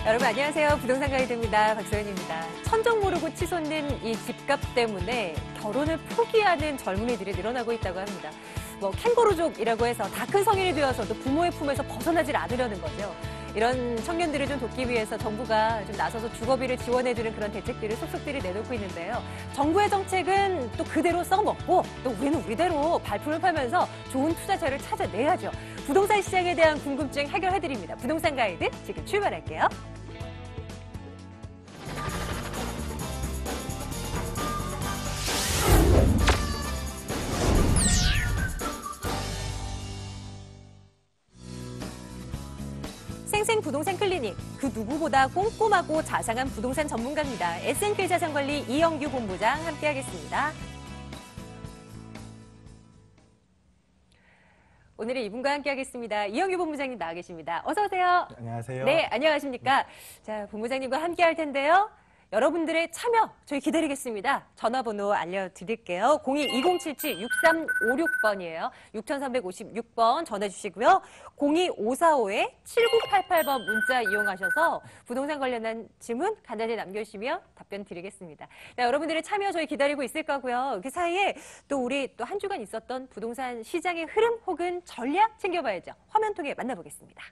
여러분 안녕하세요. 부동산 가이드입니다. 박소연입니다. 천정 모르고 치솟는 이 집값 때문에 결혼을 포기하는 젊은이들이 늘어나고 있다고 합니다. 캥거루족이라고 해서 다 큰 성인이 되어서도 부모의 품에서 벗어나질 않으려는 거죠. 이런 청년들을 좀 돕기 위해서 정부가 좀 나서서 주거비를 지원해주는 그런 대책들을 속속들이 내놓고 있는데요. 정부의 정책은 또 그대로 써먹고 또 우리는 우리대로 발품을 팔면서 좋은 투자처를 찾아내야죠. 부동산 시장에 대한 궁금증 해결해드립니다. 부동산 가이드 지금 출발할게요. 생생 부동산 클리닉, 그 누구보다 꼼꼼하고 자상한 부동산 전문가입니다. S&P 자산관리 이영규 본부장 함께하겠습니다. 오늘은 이분과 함께하겠습니다. 이영규 본부장님 나와 계십니다. 어서 오세요. 안녕하세요. 네, 안녕하십니까. 자, 본부장님과 함께할 텐데요. 여러분들의 참여 저희 기다리겠습니다. 전화번호 알려드릴게요. 02-2077-6356번이에요. 6356번 전화 주시고요. 02545-7988번 문자 이용하셔서 부동산 관련한 질문 간단히 남겨주시면 답변 드리겠습니다. 자, 여러분들의 참여 저희 기다리고 있을 거고요. 그 사이에 또 우리 또 한 주간 있었던 부동산 시장의 흐름 혹은 전략 챙겨봐야죠. 화면 통해 만나보겠습니다.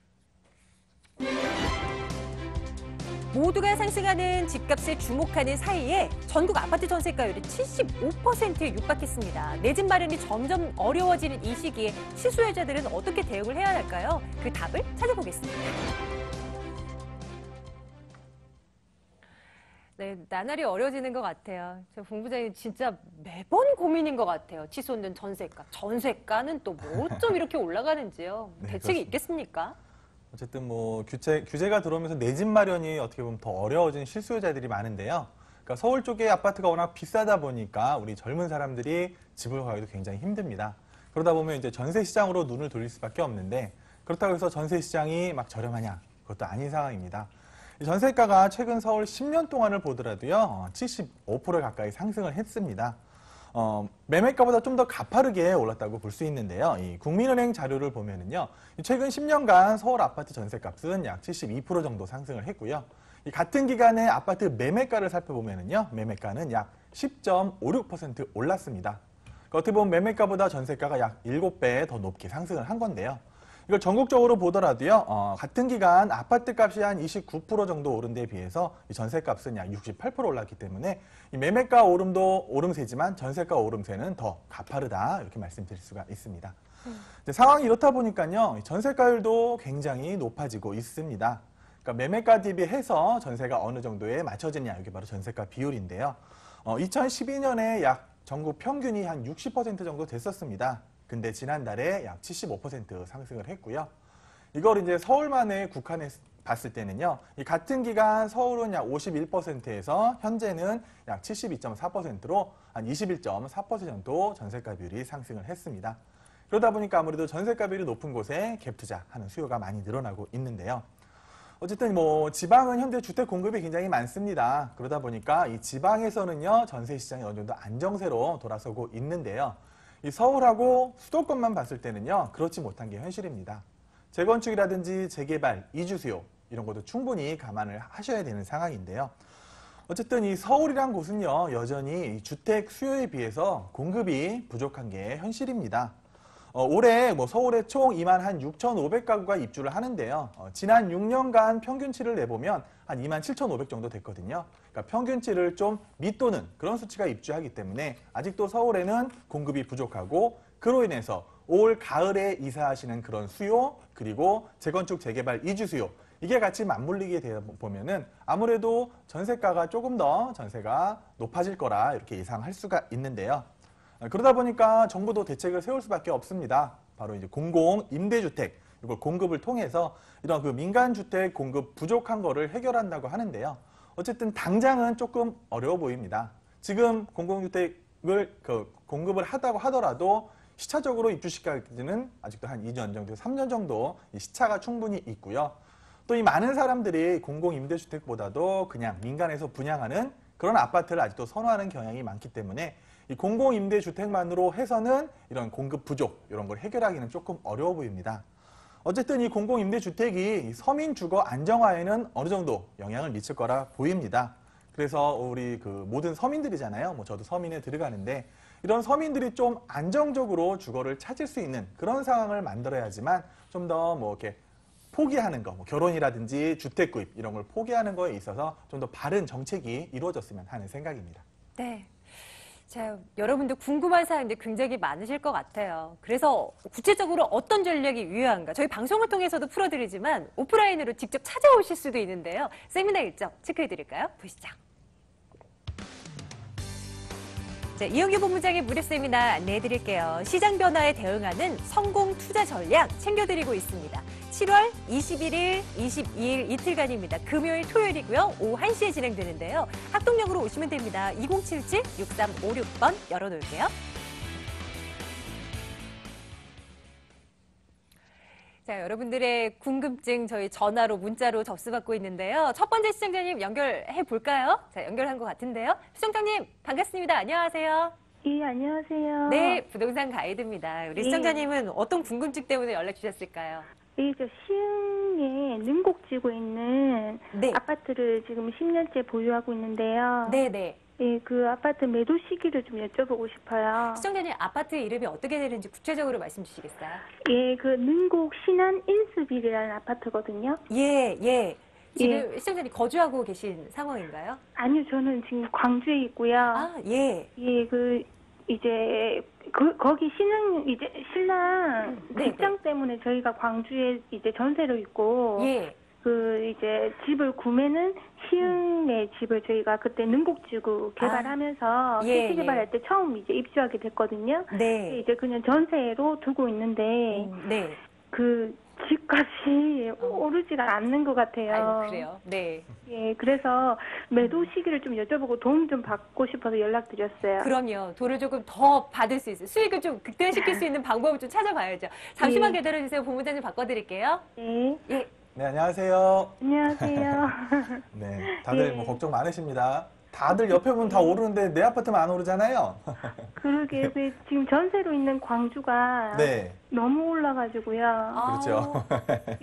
모두가 상승하는 집값에 주목하는 사이에 전국 아파트 전세가율이 75%에 육박했습니다. 내 집 마련이 점점 어려워지는 이 시기에 실수요자들은 어떻게 대응을 해야 할까요? 그 답을 찾아보겠습니다. 네, 나날이 어려워지는 것 같아요. 저 본부장님 진짜 매번 고민인 것 같아요. 치솟는 전세가. 전세가는 또 뭐 좀 이렇게 올라가는지요. 네, 대책이 그렇습니다. 있겠습니까? 어쨌든 규제가 들어오면서 내 집 마련이 어떻게 보면 더 어려워진 실수요자들이 많은데요. 그러니까 서울 쪽의 아파트가 워낙 비싸다 보니까 우리 젊은 사람들이 집을 구하기도 굉장히 힘듭니다. 그러다 보면 이제 전세 시장으로 눈을 돌릴 수밖에 없는데 그렇다고 해서 전세 시장이 막 저렴하냐? 그것도 아닌 상황입니다. 이 전세가가 최근 서울 10년 동안을 보더라도요, 75% 가까이 상승을 했습니다. 매매가보다 좀 더 가파르게 올랐다고 볼 수 있는데요. 이 국민은행 자료를 보면은요, 최근 10년간 서울 아파트 전세값은 약 72% 정도 상승을 했고요. 이 같은 기간에 아파트 매매가를 살펴보면은요, 매매가는 약 10.56% 올랐습니다. 그러니까 어떻게 보면 매매가보다 전세가가 약 7배 더 높게 상승을 한 건데요. 이걸 전국적으로 보더라도요, 같은 기간 아파트 값이 한 29% 정도 오른 데에 비해서 이 전세값은 약 68% 올랐기 때문에 이 매매가 오름도 오름세지만 전세가 오름세는 더 가파르다 이렇게 말씀드릴 수가 있습니다. 상황이 이렇다 보니까요, 전세가율도 굉장히 높아지고 있습니다. 그러니까 매매가 대비해서 전세가 어느 정도에 맞춰지냐, 이게 바로 전세가 비율인데요. 2012년에 약 전국 평균이 한 60% 정도 됐었습니다. 근데 지난달에 약 75% 상승을 했고요. 이걸 이제 서울만에 국한해 봤을 때는요, 이 같은 기간 서울은 약 51%에서 현재는 약 72.4%로 한 21.4% 정도 전세가 비율이 상승을 했습니다. 그러다 보니까 아무래도 전세가 비율이 높은 곳에 갭 투자하는 수요가 많이 늘어나고 있는데요. 어쨌든 지방은 현재 주택 공급이 굉장히 많습니다. 그러다 보니까 이 지방에서는요, 전세 시장이 어느 정도 안정세로 돌아서고 있는데요. 이 서울하고 수도권만 봤을 때는요, 그렇지 못한 게 현실입니다. 재건축이라든지 재개발, 이주 수요 이런 것도 충분히 감안을 하셔야 되는 상황인데요. 어쨌든 이 서울이란 곳은요, 여전히 주택 수요에 비해서 공급이 부족한 게 현실입니다. 올해 서울에 총 26,500가구가 입주를 하는데요. 지난 6년간 평균치를 내보면 한 27,500 정도 됐거든요. 그러니까 평균치를 좀 밑도는 그런 수치가 입주하기 때문에 아직도 서울에는 공급이 부족하고 그로 인해서 올 가을에 이사하시는 그런 수요, 그리고 재건축, 재개발, 이주 수요 이게 같이 맞물리게 되다 보면은 아무래도 전세가가 조금 더 전세가 높아질 거라 이렇게 예상할 수가 있는데요. 그러다 보니까 정부도 대책을 세울 수밖에 없습니다. 바로 이제 공공 임대주택 이걸 공급을 통해서 이런 그 민간주택 공급 부족한 거를 해결한다고 하는데요. 어쨌든 당장은 조금 어려워 보입니다. 지금 공공주택을 공급을 하다고 하더라도 시차적으로 입주시키기는 아직도 한 2년 정도, 3년 정도 시차가 충분히 있고요. 또 이 많은 사람들이 공공임대주택보다도 그냥 민간에서 분양하는 그런 아파트를 아직도 선호하는 경향이 많기 때문에 이 공공임대주택만으로 해서는 이런 공급 부족 이런 걸 해결하기는 조금 어려워 보입니다. 어쨌든 이 공공임대주택이 서민 주거 안정화에는 어느 정도 영향을 미칠 거라 보입니다. 그래서 우리 그 모든 서민들이잖아요. 뭐 저도 서민에 들어가는데 이런 서민들이 좀 안정적으로 주거를 찾을 수 있는 그런 상황을 만들어야지만 좀 더 뭐 이렇게 포기하는 거, 뭐 결혼이라든지 주택 구입 이런 걸 포기하는 거에 있어서 좀 더 바른 정책이 이루어졌으면 하는 생각입니다. 네. 자, 여러분들 궁금한 사항들이 굉장히 많으실 것 같아요. 그래서 구체적으로 어떤 전략이 유효한가? 저희 방송을 통해서도 풀어드리지만 오프라인으로 직접 찾아오실 수도 있는데요. 세미나 일정 체크해드릴까요? 보시죠. 자, 이영규 본부장의 무료 세미나 안내해드릴게요. 시장 변화에 대응하는 성공 투자 전략 챙겨드리고 있습니다. 7월 21일, 22일 이틀간입니다. 금요일, 토요일이고요. 오후 1시에 진행되는데요. 학동역으로 오시면 됩니다. 2077-6356번 열어놓을게요. 자, 여러분들의 궁금증 저희 전화로, 문자로 접수받고 있는데요. 첫 번째 시청자님 연결해 볼까요? 자, 연결한 것 같은데요. 시청자님 반갑습니다. 안녕하세요. 예, 안녕하세요. 네, 부동산 가이드입니다. 우리 예. 시청자님은 어떤 궁금증 때문에 연락 주셨을까요? 예, 저 시흥에 능곡지구에 있는 네. 아파트를 지금 10년째 보유하고 있는데요. 네네. 예, 그 아파트 매도 시기를 좀 여쭤보고 싶어요. 시청자님 아파트 이름이 어떻게 되는지 구체적으로 말씀 주시겠어요? 예, 그 능곡 신안 인수빌이라는 아파트거든요. 예, 예. 지금 시청자님 거주하고 계신 상황인가요? 아니요, 저는 지금 광주에 있고요. 아, 예. 예, 이제 거기 신랑 네, 직장 때문에 저희가 광주에 이제 전세로 있고 예. 이제 집을 구매는 시흥의 집을 저희가 그때 능곡지구 개발하면서 예, 택지 개발할 때 처음 이제 입주하게 됐거든요. 네. 이제 그냥 전세로 두고 있는데 네. 그 집값이 오르지가 않는 것 같아요. 아유, 그래요. 네. 예, 그래서 매도 시기를 좀 여쭤보고 도움 좀 받고 싶어서 연락드렸어요. 그럼요. 돈을 조금 더 받을 수 있어요. 수익을 좀 극대화시킬 수 있는 방법을 좀 찾아봐야죠. 잠시만 예. 기다려주세요. 본부장님 바꿔드릴게요. 네, 예. 네, 안녕하세요. 안녕하세요. 네, 다들 예. 뭐 걱정 많으십니다. 다들 옆에 보면 다 오르는데 내 아파트만 안 오르잖아요. 그러게 지금 전세로 있는 광주가 네, 너무 올라가지고요. 그렇죠.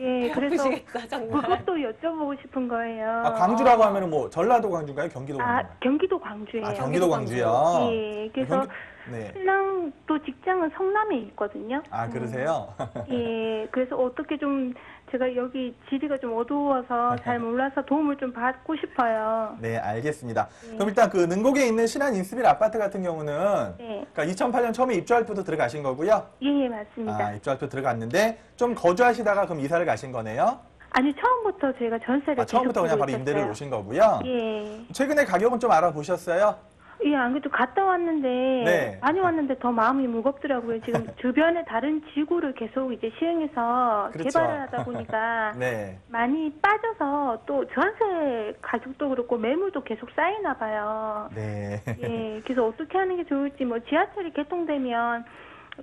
예, 그래서 바쁘시겠다, 정말. 그것도 여쭤보고 싶은 거예요. 아, 광주라고 하면 뭐 전라도 광주인가요? 경기도 아, 광주인가요? 경기도 광주예요. 아, 경기도 광주요? 예, 그래서 네. 신랑 또 직장은 성남에 있거든요. 아, 그러세요? 예, 그래서 어떻게 좀 제가 여기 지리가 좀 어두워서 잘 몰라서 도움을 좀 받고 싶어요. 네, 알겠습니다. 그럼 일단 그 능곡에 있는 신한 인스빌 아파트 같은 경우는 네. 그러니까 2008년 처음에 입주할 때도 들어가신 거고요. 예, 맞습니다. 아, 입주할 때 들어갔는데 좀 거주하시다가 그럼 이사를 가신 거네요. 아니, 처음부터 제가 전세를 아, 처음부터 계속 그냥 바로 두고 임대를 있었어요. 오신 거고요. 예. 최근에 가격은 좀 알아보셨어요? 예, 안 그래도 갔다 왔는데, 네. 많이 왔는데 더 마음이 무겁더라고요. 지금 주변에 다른 지구를 계속 이제 시흥에서 그렇죠. 개발을 하다 보니까 네. 많이 빠져서 또 전세 가격도 그렇고 매물도 계속 쌓이나 봐요. 네. 예, 그래서 어떻게 하는 게 좋을지 뭐 지하철이 개통되면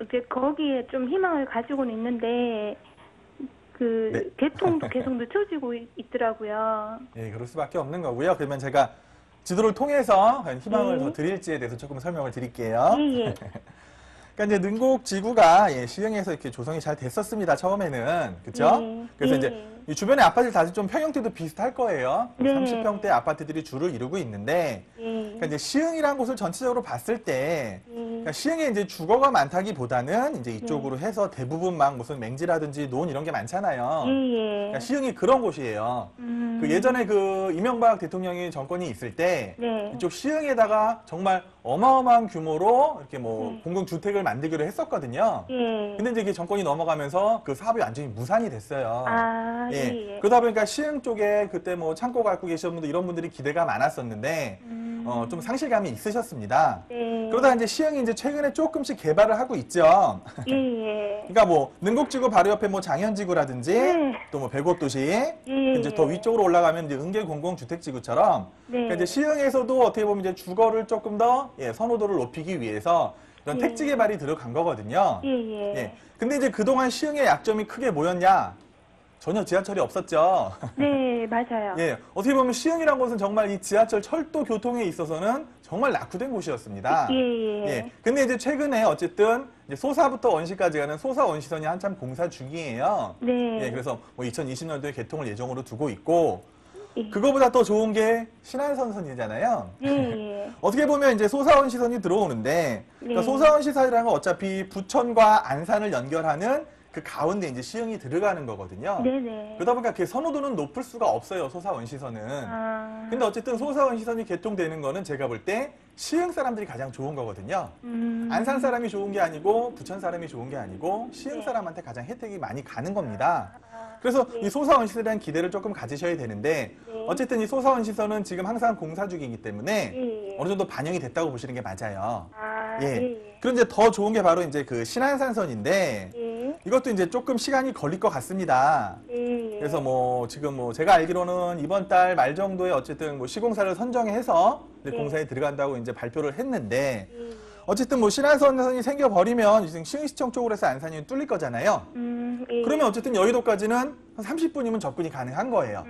이제 거기에 좀 희망을 가지고는 있는데 그 네. 개통도 계속 늦춰지고 있더라고요. 예, 그럴 수밖에 없는 거고요. 그러면 제가 지도를 통해서 과연 희망을 네. 더 드릴지에 대해서 조금 설명을 드릴게요. 예, 예. 그러니까 이제 능곡 지구가 예, 시흥에서 이렇게 조성이 잘 됐었습니다. 처음에는 그렇죠? 네. 그래서 네. 이제 이 주변의 아파트들 다들 좀 평형태도 비슷할 거예요. 네. 30평대 아파트들이 주를 이루고 있는데, 예. 그러니까 이제 시흥이라는 곳을 전체적으로 봤을 때, 예. 그러니까 시흥에 이제 주거가 많다기보다는 이제 이쪽으로 해서 대부분 막 무슨 맹지라든지 논 이런 게 많잖아요. 예, 예. 그러니까 시흥이 그런 곳이에요. 그 예전에 그 이명박 대통령이 정권이 있을 때 네. 이쪽 시흥에다가 정말 어마어마한 규모로 이렇게 뭐 네. 공공주택을 만들기로 했었거든요. 예. 근데 이제 이게 정권이 넘어가면서 그 사업이 완전히 무산이 됐어요. 아, 예. 예. 그러다 보니까 시흥 쪽에 그때 뭐 창고 갖고 계신 분들 이런 분들이 기대가 많았었는데 좀 상실감이 있으셨습니다. 네. 그러다 이제 시흥이 이제 최근에 조금씩 개발을 하고 있죠. 예, 예. 그러니까 뭐 능곡지구 바로 옆에 뭐 장현지구라든지 네. 또 뭐 백옷도시 예, 이제 더 예. 위쪽으로 올라가면 이제 은계 공공주택지구처럼 네. 그러니까 이제 시흥에서도 어떻게 보면 이제 주거를 조금 더 선호도를 높이기 위해서 이런 예. 택지 개발이 들어간 거거든요. 예, 예. 예. 근데 이제 그동안 시흥의 약점이 크게 뭐였냐? 전혀 지하철이 없었죠. 네, 맞아요. 예. 어떻게 보면 시흥이라는 곳은 정말 이 지하철 철도 교통에 있어서는 정말 낙후된 곳이었습니다. 예. 예. 근데 이제 최근에 어쨌든 이제 소사부터 원시까지 가는 소사 원시선이 한참 공사 중이에요. 네. 예, 그래서 뭐 2020년도에 개통을 예정으로 두고 있고, 예. 그거보다 더 좋은 게 신안선선이잖아요. 예. 어떻게 보면 이제 소사원시선이 들어오는데, 그러니까 네. 소사원시선이라는 건 어차피 부천과 안산을 연결하는 그 가운데 이제 시흥이 들어가는 거거든요. 네네. 그러다 보니까 그 선호도는 높을 수가 없어요, 소사원시선은. 아. 근데 어쨌든 소사원시선이 개통되는 거는 제가 볼 때 시흥 사람들이 가장 좋은 거거든요. 안산 사람이 좋은 게 아니고 부천 사람이 좋은 게 아니고 시흥 네. 사람한테 가장 혜택이 많이 가는 겁니다. 아, 그래서 예. 이 소사원시선에 대한 기대를 조금 가지셔야 되는데, 네. 어쨌든 이 소사원시선은 지금 항상 공사 중이기 때문에 예. 어느 정도 반영이 됐다고 보시는 게 맞아요. 아, 예. 예. 그런데 이제 더 좋은 게 바로 이제 그 신안산선인데, 예. 이것도 이제 조금 시간이 걸릴 것 같습니다. 예. 그래서 뭐 지금 뭐 제가 알기로는 이번 달 말 정도에 어쨌든 뭐 시공사를 선정해서 이제 네. 공사에 들어간다고 이제 발표를 했는데, 예. 어쨌든 뭐 신안선선이 생겨버리면 지금 시흥시청 쪽으로 해서 안산이 뚫릴 거잖아요. 예. 그러면 어쨌든 여의도까지는 한 30분이면 접근이 가능한 거예요.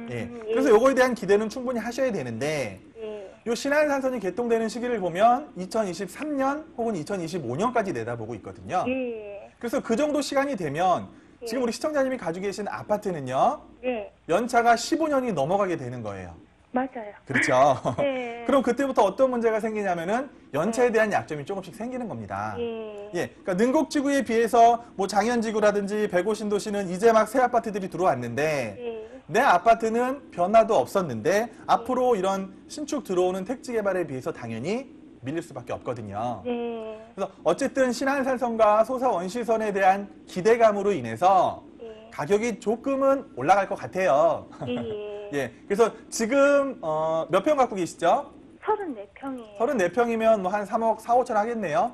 예. 예. 그래서 요거에 대한 기대는 충분히 하셔야 되는데, 예. 요 신안산선이 개통되는 시기를 보면 2023년 혹은 2025년까지 내다보고 있거든요. 예. 그래서 그 정도 시간이 되면 지금 예. 우리 시청자님이 가지고 계신 아파트는요, 네. 연차가 15년이 넘어가게 되는 거예요. 맞아요. 그렇죠? 네. 그럼 그때부터 어떤 문제가 생기냐면은 연차에 대한 약점이 조금씩 생기는 겁니다. 예. 예, 그러니까 능곡지구에 비해서 뭐 장현지구라든지 백오신도시는 이제 막 새 아파트들이 들어왔는데, 예. 내 아파트는 변화도 없었는데 앞으로 이런 신축 들어오는 택지 개발에 비해서 당연히 밀릴 수밖에 없거든요. 네. 그래서 어쨌든 신안산선과 소사 원시선에 대한 기대감으로 인해서 예. 가격이 조금은 올라갈 것 같아요. 예. 예, 그래서 지금 몇 평 갖고 계시죠? 34평이에요. 34평이면 뭐 한 3억 4, 5천 하겠네요.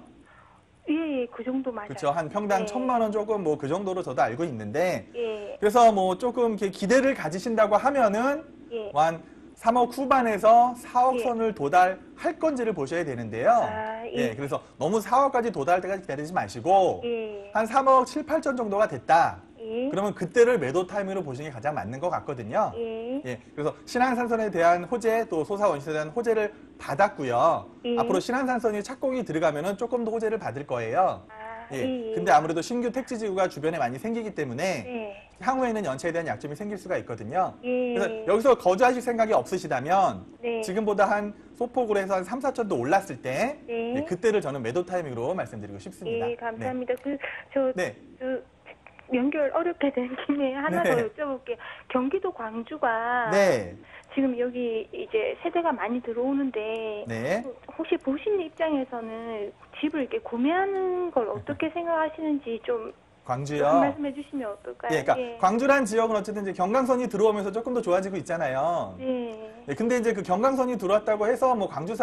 예, 그 정도 맞아요. 그렇죠. 한 평당 네. 1,000만 원 조금 뭐 그 정도로 저도 알고 있는데, 예. 그래서 뭐 조금 이렇게 기대를 가지신다고 하면은 예. 뭐 한 3억 후반에서 4억 예. 선을 도달할 건지를 보셔야 되는데요. 아, 예. 예, 그래서 너무 4억까지 도달할 때까지 기다리지 마시고 예. 한 3억 7, 8천 정도가 됐다. 예. 그러면 그때를 매도 타임으로 보시는 게 가장 맞는 것 같거든요. 예. 예, 그래서 신안산선에 대한 호재 또 소사원시에 대한 호재를 받았고요. 예. 앞으로 신안산선이 착공이 들어가면은 조금 더 호재를 받을 거예요. 아, 예. 근데 아무래도 신규 택지지구가 주변에 많이 생기기 때문에 네. 향후에는 연차에 대한 약점이 생길 수가 있거든요. 예. 그래서 여기서 거주하실 생각이 없으시다면 네. 지금보다 한 소폭으로 해서 한 3, 4천도 올랐을 때 네. 예, 그때를 저는 매도 타이밍으로 말씀드리고 싶습니다. 예, 감사합니다. 저 네. 연결 어렵게 된 김에 하나 네. 더 여쭤볼게요. 경기도 광주가 네. 지금 여기 이제 세대가 많이 들어오는데 네. 혹시 보시는 입장에서는 집을 이렇게 구매하는 걸 어떻게 생각하시는지 좀 광주요. 말씀해 주시면 어떨까요? 예, 그러니까 광주란 지역은 어쨌든 이제 경강선이 들어오면서 조금 더 좋아지고 있잖아요. 네. 예, 근데 이제 그 경강선이 들어왔다고 해서 뭐 광주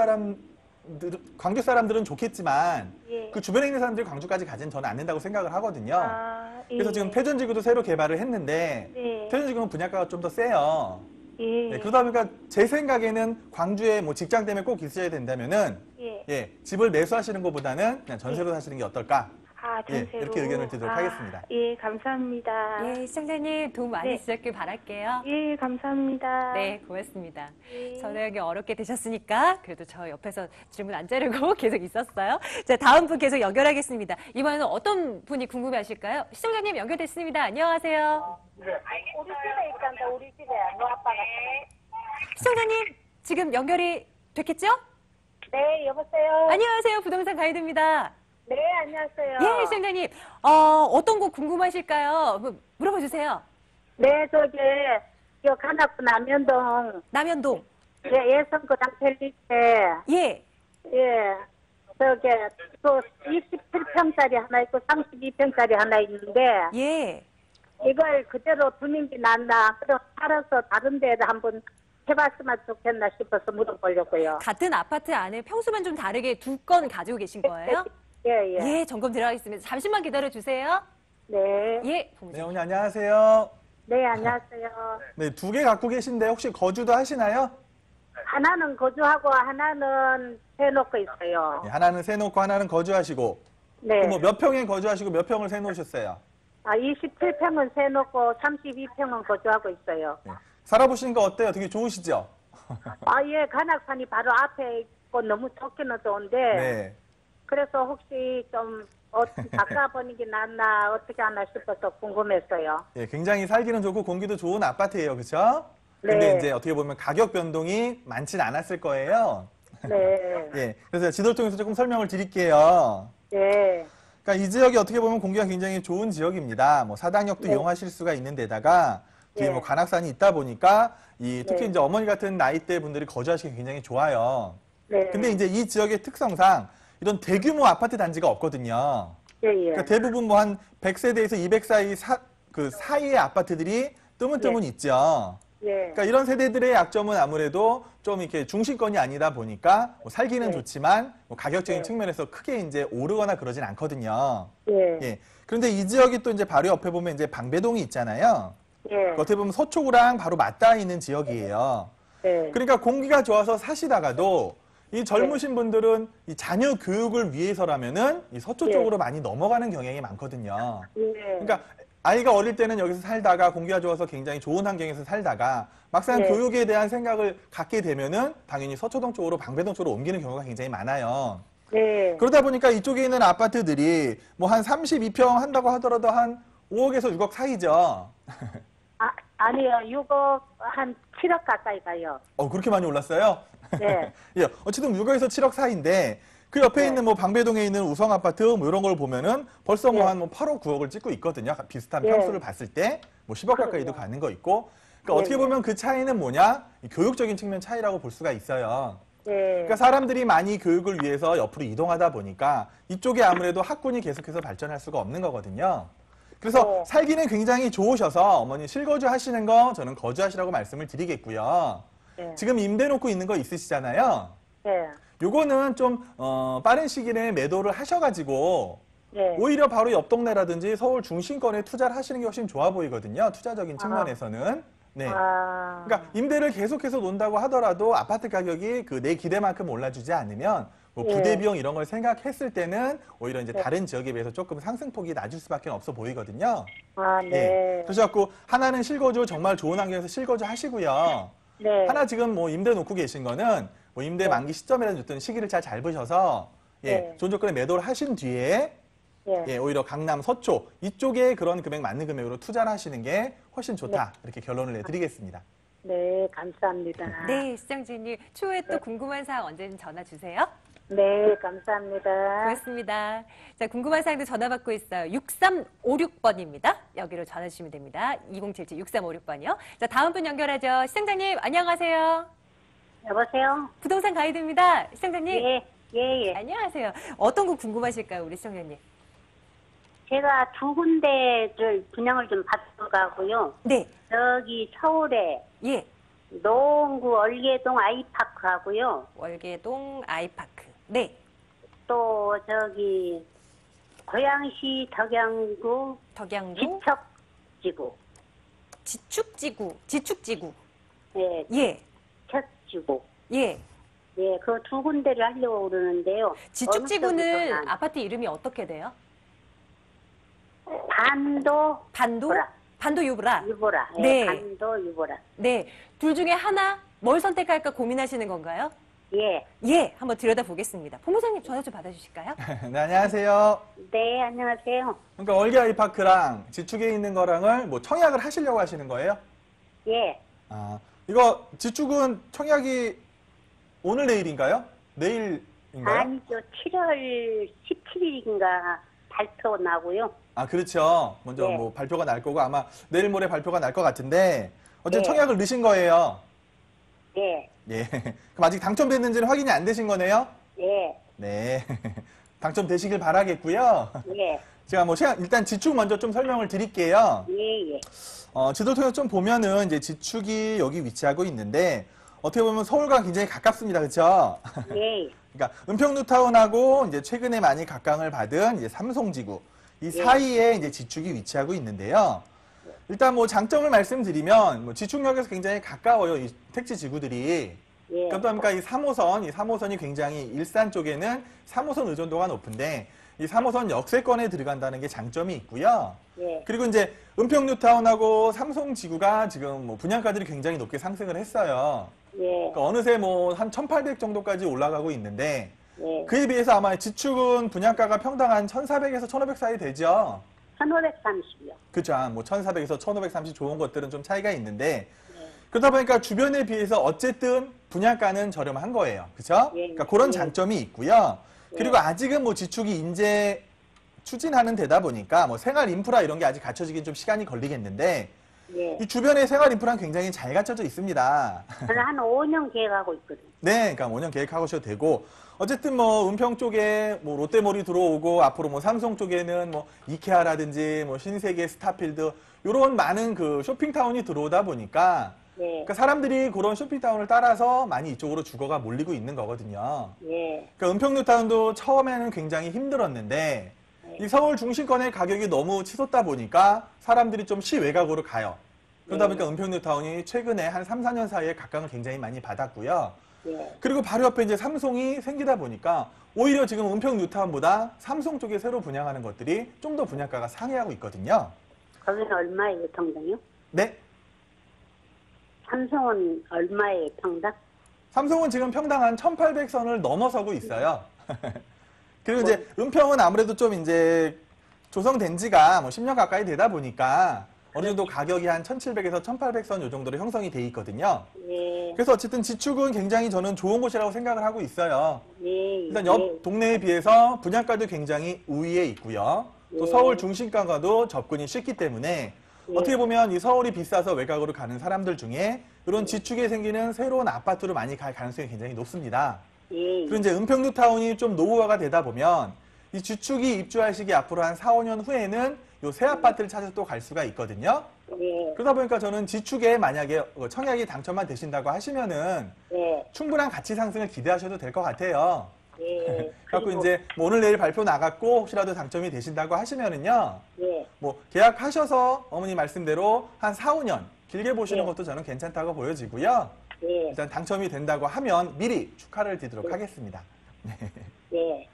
사람들은 좋겠지만 예. 그 주변에 있는 사람들이 광주까지 가지는 저는 않는다고 생각을 하거든요. 아, 예. 그래서 지금 태전지구도 새로 개발을 했는데 네. 태전지구는 분양가가 좀 더 세요. 예. 예, 그러다 보니까 제 생각에는 광주에 뭐 직장 때문에 꼭 있어야 된다면은 예. 예, 집을 매수하시는 것보다는 그냥 전세로 사시는 게 어떨까? 아, 예, 전세로. 이렇게 의견을 드리도록 하겠습니다. 예, 감사합니다. 예, 시청자님 도움 많이 네. 주셨길 바랄게요. 예, 감사합니다. 네, 고맙습니다. 예. 전화하기 어렵게 되셨으니까 그래도 저 옆에서 질문 안 자르고 계속 있었어요. 자, 다음 분 계속 연결하겠습니다. 이번에는 어떤 분이 궁금해하실까요? 시청자님 연결됐습니다. 안녕하세요. 우리 집에 있단다, 우리 집에. 너 아빠가. 시청자님 지금 연결이 됐겠죠? 네, 여보세요? 안녕하세요. 부동산 가이드입니다. 네, 안녕하세요. 예, 시청자님. 어떤 곳 궁금하실까요? 물어봐 주세요. 네, 요 간악구 남현동, 남현동. 예성구당 펠리테, 예. 예, 또 27평짜리 하나 있고 32평짜리 하나 있는데, 예. 이걸 그대로 두는 게 낫나, 그럼 팔아서 다른 데를 한번 해봤으면 좋겠나 싶어서 물어보려고요. 같은 아파트 안에 평수만 좀 다르게 두 건 가지고 계신 거예요? 예, 예. 예, 점검 들어가겠습니다. 잠시만 기다려 주세요. 네. 예. 네, 어머니 안녕하세요. 네, 안녕하세요. 네, 2개 갖고 계신데 혹시 거주도 하시나요? 하나는 거주하고 하나는 해놓고 있어요. 네, 하나는 세놓고 하나는 거주하시고 네. 뭐 몇 평에 거주하시고 몇 평을 세놓으셨어요? 27평은 세놓고 32평은 거주하고 있어요. 네. 살아보시는 거 어때요? 되게 좋으시죠? 예, 간악산이 바로 앞에 있고 너무 좋기는 좋은데 네. 그래서 혹시 좀 바꿔보는 게 낫나 어떻게 하나 싶어서 궁금했어요. 예, 굉장히 살기는 좋고 공기도 좋은 아파트예요. 그렇죠? 네. 근데 이제 어떻게 보면 가격 변동이 많진 않았을 거예요. 네. 예. 그래서 지도를 통해서 조금 설명을 드릴게요. 네. 그러니까 이 지역이 어떻게 보면 공기가 굉장히 좋은 지역입니다. 뭐 사당역도 네. 이용하실 수가 있는 데다가 뒤에 네. 뭐 관악산이 있다 보니까 특히 네. 이제 어머니 같은 나이대 분들이 거주하시기 굉장히 좋아요. 네. 근데 이제 이 지역의 특성상 이런 대규모 아파트 단지가 없거든요. 예, 예. 그러니까 대부분 뭐 한 100세대에서 200 사이의 아파트들이 뜨문뜨문 있죠. 예. 그러니까 이런 세대들의 약점은 아무래도 좀 이렇게 중심권이 아니다 보니까 뭐 살기는 네. 좋지만 뭐 가격적인 네. 측면에서 크게 이제 오르거나 그러진 않거든요. 예. 예. 그런데 이 지역이 또 이제 바로 옆에 보면 이제 방배동이 있잖아요. 예. 어떻게 보면 서초구랑 바로 맞닿아 있는 지역이에요. 예. 그러니까 공기가 좋아서 사시다가도 이 젊으신 분들은 이 자녀 교육을 위해서라면은 이 서초 네. 쪽으로 많이 넘어가는 경향이 많거든요. 예. 그러니까 아이가 어릴 때는 여기서 살다가 공기가 좋아서 굉장히 좋은 환경에서 살다가 막상 네. 교육에 대한 생각을 갖게 되면은 당연히 서초동 쪽으로 방배동 쪽으로 옮기는 경우가 굉장히 많아요. 네. 그러다 보니까 이쪽에 있는 아파트들이 뭐 한 32평 한다고 하더라도 한 5억에서 6억 사이죠. 아니요. 6억 한 7억 가까이 가요. 그렇게 많이 올랐어요? 네. 예, 어쨌든 6억에서 7억 사이인데 그 옆에 네. 있는 뭐 방배동에 있는 우성 아파트 뭐 이런 걸 보면은 벌써 뭐 네. 한 뭐 8억, 9억을 찍고 있거든요. 비슷한 네. 평수를 봤을 때 뭐 10억 가까이도 그럼요. 가는 거 있고. 그러니까 네, 어떻게 네. 보면 그 차이는 뭐냐? 이 교육적인 측면 차이라고 볼 수가 있어요. 네. 그러니까 사람들이 많이 교육을 위해서 옆으로 이동하다 보니까 이쪽에 아무래도 학군이 계속해서 발전할 수가 없는 거거든요. 그래서 살기는 굉장히 좋으셔서 어머니 실거주 하시는 거 저는 거주하시라고 말씀을 드리겠고요. 네. 지금 임대 놓고 있는 거 있으시잖아요. 네. 요거는 좀 빠른 시기 내에 매도를 하셔가지고 네. 오히려 바로 옆 동네라든지 서울 중심권에 투자를 하시는 게 훨씬 좋아 보이거든요. 투자적인 측면에서는. 네. 아. 그러니까 임대를 계속해서 논다고 하더라도 아파트 가격이 그 내 기대만큼 올라주지 않으면 뭐 예. 부대 비용 이런 걸 생각했을 때는 오히려 이제 네. 다른 지역에 비해서 조금 상승폭이 낮을 수밖에 없어 보이거든요. 아, 예. 네. 그래서갖고 하나는 실거주 정말 좋은 환경에서 실거주 하시고요. 네. 하나 지금 뭐 임대 놓고 계신 거는 뭐 임대 네. 만기 시점이라든지 어떤 시기를 잘 보셔서 예, 네. 좋은 조건에 매도를 하신 뒤에 예. 예, 오히려 강남 서초 이쪽에 그런 금액 맞는 금액으로 투자를 하시는 게 훨씬 좋다. 이렇게 결론을 내드리겠습니다. 네, 감사합니다. 네, 시장주인님 추후에 또 궁금한 사항 언제든 전화 주세요. 네, 감사합니다. 고맙습니다. 자, 궁금한 사항도 전화 받고 있어요. 6356번입니다. 여기로 전화 주시면 됩니다. 2077-6356번이요. 자, 다음 분 연결하죠. 시장장님, 안녕하세요. 여보세요? 부동산 가이드입니다. 시장장님. 예, 예, 예. 안녕하세요. 어떤 거 궁금하실까요, 우리 시장장님? 제가 두 군데를 분양을 좀 받아가고요. 네, 저기 서울에 예. 노원구 얼개동 아이파크 하고요. 월계동 아이파크. 네, 또 저기 고양시 덕양구 덕양구 지척지구, 지축지구. 예, 예, 지척지구. 예. 예, 그 두 군데를 하려고 그러는데요. 지축지구는 어느 쪽이 더 나은- 아파트 이름이 어떻게 돼요? 반도 반도? 유보라. 반도 유브라. 유보라. 예, 네. 반도 유보라. 네. 둘 중에 하나 뭘 선택할까 고민하시는 건가요? 예. 예, 한번 들여다보겠습니다. 본부장님 전화 좀 받아주실까요? 네, 안녕하세요. 네, 안녕하세요. 그러니까 월계 아이파크랑 지축에 있는 거랑을 뭐 청약을 하시려고 하시는 거예요? 예. 아, 이거 지축은 청약이 오늘 내일인가요? 내일인가요? 아니죠. 7월 17일인가 발표 나고요. 아, 그렇죠. 먼저 네. 뭐 발표가 날 거고 아마 내일 모레 발표가 날 것 같은데 어쨌든 네. 청약을 넣으신 거예요. 예. 예. 그럼 아직 당첨됐는지는 확인이 안 되신 거네요? 예. 네. 당첨되시길 바라겠고요. 예. 제가 뭐 일단 지축 먼저 좀 설명을 드릴게요. 예, 예. 지도 통해서 좀 보면은 이제 지축이 여기 위치하고 있는데 어떻게 보면 서울과 굉장히 가깝습니다. 그렇죠? 예. 그러니까 은평뉴타운하고 이제 최근에 많이 각광을 받은 이제 삼송지구 이 예. 사이에 이제 지축이 위치하고 있는데요. 일단 뭐 장점을 말씀드리면 뭐 지축역에서 굉장히 가까워요. 이 택지 지구들이. 예. 그러니까 이 3호선이 굉장히 일산 쪽에는 3호선 의존도가 높은데 이 3호선 역세권에 들어간다는 게 장점이 있고요. 예. 그리고 이제 은평뉴타운하고 삼송지구가 지금 뭐 분양가들이 굉장히 높게 상승을 했어요. 예. 그러니까 어느새 뭐 한 1,800 정도까지 올라가고 있는데 예. 그에 비해서 아마 지축은 분양가가 평당 한 1,400에서 1,500 사이 되죠. 1530이요. 그죠. 뭐 1,400에서 1,530 좋은 것들은 좀 차이가 있는데 예. 그러다 보니까 주변에 비해서 어쨌든 분양가는 저렴한 거예요. 그렇죠? 예. 그러니까 그런 예. 장점이 있고요. 그리고 예. 아직은 뭐 지축이 이제 추진하는 데다 보니까 뭐 생활 인프라 이런 게 아직 갖춰지긴 좀 시간이 걸리겠는데 예. 이 주변에 생활 인프라는 굉장히 잘 갖춰져 있습니다. 저는 한 5년 계획하고 있거든요. 네, 그러니까 5년 계획하셔도 되고 어쨌든 뭐 은평 쪽에 뭐 롯데몰이 들어오고 앞으로 뭐 삼성 쪽에는 뭐 이케아라든지 뭐 신세계, 스타필드 이런 많은 그 쇼핑타운이 들어오다 보니까 예. 그러니까 사람들이 그런 쇼핑타운을 따라서 많이 이쪽으로 주거가 몰리고 있는 거거든요. 예. 그러니까 은평뉴타운도 처음에는 굉장히 힘들었는데 이 서울 중심권의 가격이 너무 치솟다 보니까 사람들이 좀 시외곽으로 가요. 그러다 보니까 은평뉴타운이 최근에 한 3, 4년 사이에 각광을 굉장히 많이 받았고요. 예. 그리고 바로 옆에 이제 삼성이 생기다 보니까 오히려 지금 은평뉴타운보다 삼성 쪽에 새로 분양하는 것들이 좀 더 분양가가 상회하고 있거든요. 거기는 얼마예요, 평당이요? 네. 삼성은 얼마예요, 평당? 삼성은 지금 평당 한 1,800선을 넘어서고 있어요. 그리고 이제 은평은 아무래도 좀 이제 조성된 지가 뭐 10년 가까이 되다 보니까 어느 정도 가격이 한 1,700에서 1,800선 요 정도로 형성이 돼 있거든요. 예. 그래서 어쨌든 지축은 굉장히 저는 좋은 곳이라고 생각을 하고 있어요. 예. 일단 예. 옆 동네에 비해서 분양가도 굉장히 우위에 있고요. 또 예. 서울 중심가과도 접근이 쉽기 때문에 예. 어떻게 보면 이 서울이 비싸서 외곽으로 가는 사람들 중에 이런 지축에 생기는 새로운 아파트로 많이 갈 가능성이 굉장히 높습니다. 예. 그리고 이제 은평뉴타운이 좀 노후화가 되다 보면 이 주축이 입주할 시기 앞으로 한 4, 5년 후에는 요 새 아파트를 찾아서 또 갈 수가 있거든요. 예. 그러다 보니까 저는 지축에 만약에 청약이 당첨만 되신다고 하시면은 예. 충분한 가치 상승을 기대하셔도 될 것 같아요. 예. 그래갖고 이제 뭐 오늘 내일 발표 나갔고 혹시라도 당첨이 되신다고 하시면은요. 예. 뭐 계약하셔서 어머니 말씀대로 한 4, 5년 길게 보시는 예. 것도 저는 괜찮다고 보여지고요. 예. 일단 당첨이 된다고 하면 미리 축하를 드리도록 하겠습니다. 예.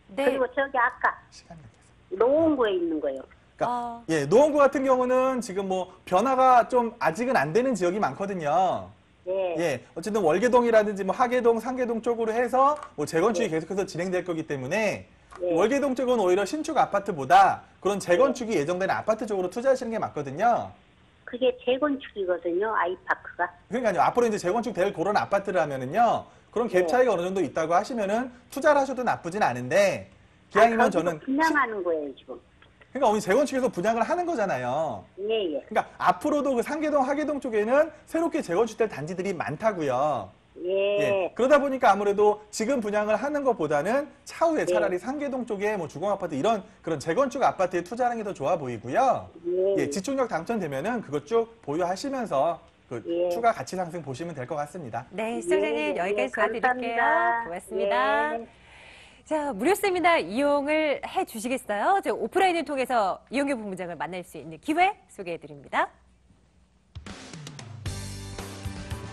네. 그리고 저기 아까 시간이 없어서. 노원구에 있는 거요. 어, 예, 노원구 같은 경우는 지금 뭐 변화가 좀 아직은 안 되는 지역이 많거든요. 예. 예, 어쨌든 월계동이라든지 뭐 하계동, 상계동 쪽으로 해서 뭐 재건축이 예. 계속해서 진행될 거기 때문에 예. 월계동 쪽은 오히려 신축 아파트보다 그런 재건축이 예정된 아파트 쪽으로 투자하시는 게 맞거든요. 그게 재건축이거든요, 아이파크가. 그러니까요, 앞으로 이제 재건축 될 그런 아파트를 하면은요, 그런 갭 예. 차이가 어느 정도 있다고 하시면은 투자를 하셔도 나쁘진 않은데, 기왕이면 거기도 저는 분양하는 거예요, 지금. 그러니까 오늘 재건축에서 분양을 하는 거잖아요. 예, 예. 그러니까 앞으로도 그 상계동, 하계동 쪽에는 새롭게 재건축될 단지들이 많다고요. 예. 예. 그러다 보니까 아무래도 지금 분양을 하는 것보다는 차후에 네. 차라리 상계동 쪽에 뭐 주공 아파트 이런 그런 재건축 아파트에 투자하는 게 더 좋아 보이고요. 예. 예, 지축력 당첨되면은 그것 쭉 보유하시면서 그 예. 추가 가치 상승 보시면 될 것 같습니다. 네, 시청자님 예, 여기까지 예, 도와드릴게요. 감사합니다. 고맙습니다. 예. 자, 무료 세미나 이용을 해 주시겠어요? 저 오프라인을 통해서 이용규 본부장을 만날 수 있는 기회 소개해 드립니다.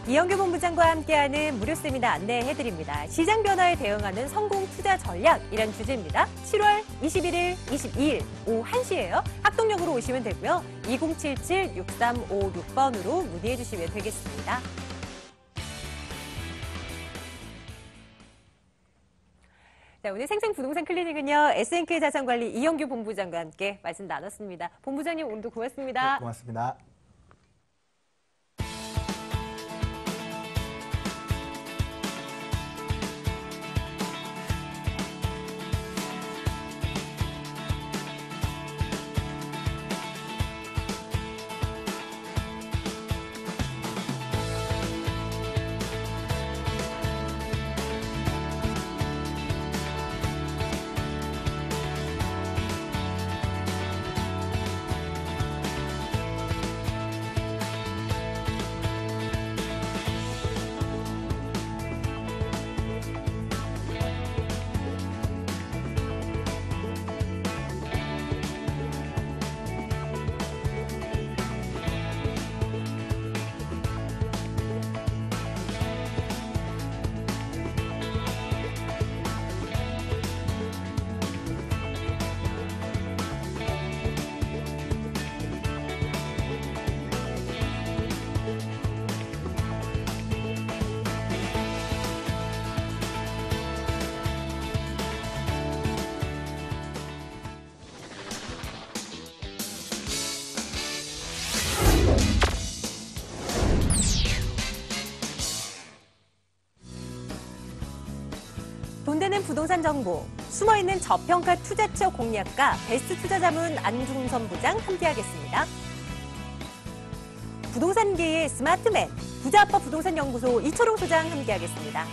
이영규 본부장과 함께하는 무료 세미나 안내해 드립니다. 시장 변화에 대응하는 성공 투자 전략이란 주제입니다. 7월 21일, 22일 오후 1시예요. 학동역으로 오시면 되고요. 2077-6356번으로 문의해 주시면 되겠습니다. 자, 오늘 생생부동산 클리닉은요, SNK 자산관리 이영규 본부장과 함께 말씀 나눴습니다. 본부장님 오늘도 고맙습니다. 네, 고맙습니다. 숨어있는 부동산 정보, 숨어있는 저평가 투자처 공략가 베스트 투자자문 안중선 부장 함께하겠습니다. 부동산계의 스마트맨, 부자아빠 부동산연구소 이철웅 소장 함께하겠습니다.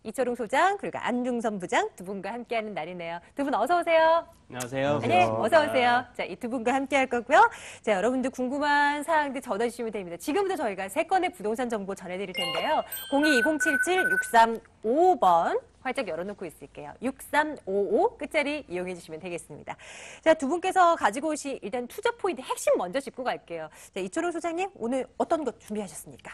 이철웅 소장 그리고 안중선 부장 두 분과 함께하는 날이네요. 두 분 어서 오세요. 안녕하세요. 네, 어서 오세요. 자, 이 두 분과 함께할 거고요. 자, 여러분들 궁금한 사항들 적어주시면 됩니다. 지금부터 저희가 세 건의 부동산 정보 전해드릴 텐데요. 02-2077-6355번 활짝 열어놓고 있을게요. 6355 끝자리 이용해 주시면 되겠습니다. 자, 두 분께서 가지고 오신 일단 투자 포인트 핵심 먼저 짚고 갈게요. 자, 이철웅 소장님 오늘 어떤 것 준비하셨습니까?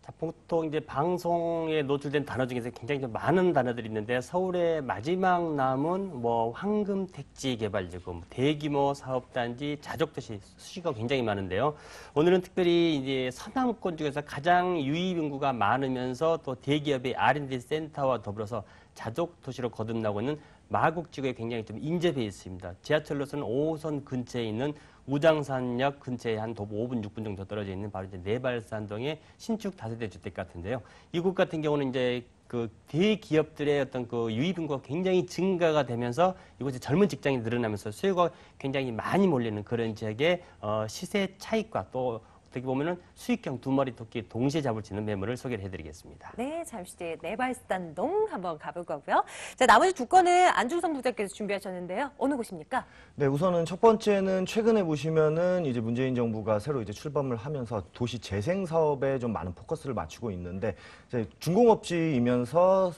자, 보통 이제 방송에 노출된 단어 중에서 굉장히 좀 많은 단어들이 있는데 서울의 마지막 남은 뭐 황금 택지 개발지구, 대규모 사업단지, 자족도시 수식어가 굉장히 많은데요. 오늘은 특별히 이제 서남권 중에서 가장 유입 인구가 많으면서 또 대기업의 R&D 센터와 더불어서 자족도시로 거듭나고 있는 마곡지구에 굉장히 좀 인접해 있습니다. 지하철로서는 5호선 근처에 있는 우장산역 근처에 한 도보 5분, 6분 정도 떨어져 있는 바로 이제 내발산동의 신축 다세대 주택 같은데요. 이곳 같은 경우는 이제 그 대기업들의 어떤 그 유입 인구가 굉장히 증가가 되면서 이곳에 젊은 직장이 늘어나면서 수요가 굉장히 많이 몰리는 그런 지역의 시세 차익과 또 어떻게 보면은 수익형 두 마리 토끼 동시에 잡을 수 있는 매물을 소개를 해드리겠습니다. 네, 잠시 뒤에 내발산동 한번 가볼 거고요. 자, 나머지 두 건은 안중선 부장께서 준비하셨는데요. 어느 곳입니까? 네, 우선은 첫 번째는 최근에 보시면은 이제 문재인 정부가 새로 이제 출범을 하면서 도시 재생 사업에 좀 많은 포커스를 맞추고 있는데 이제 중공업지이면서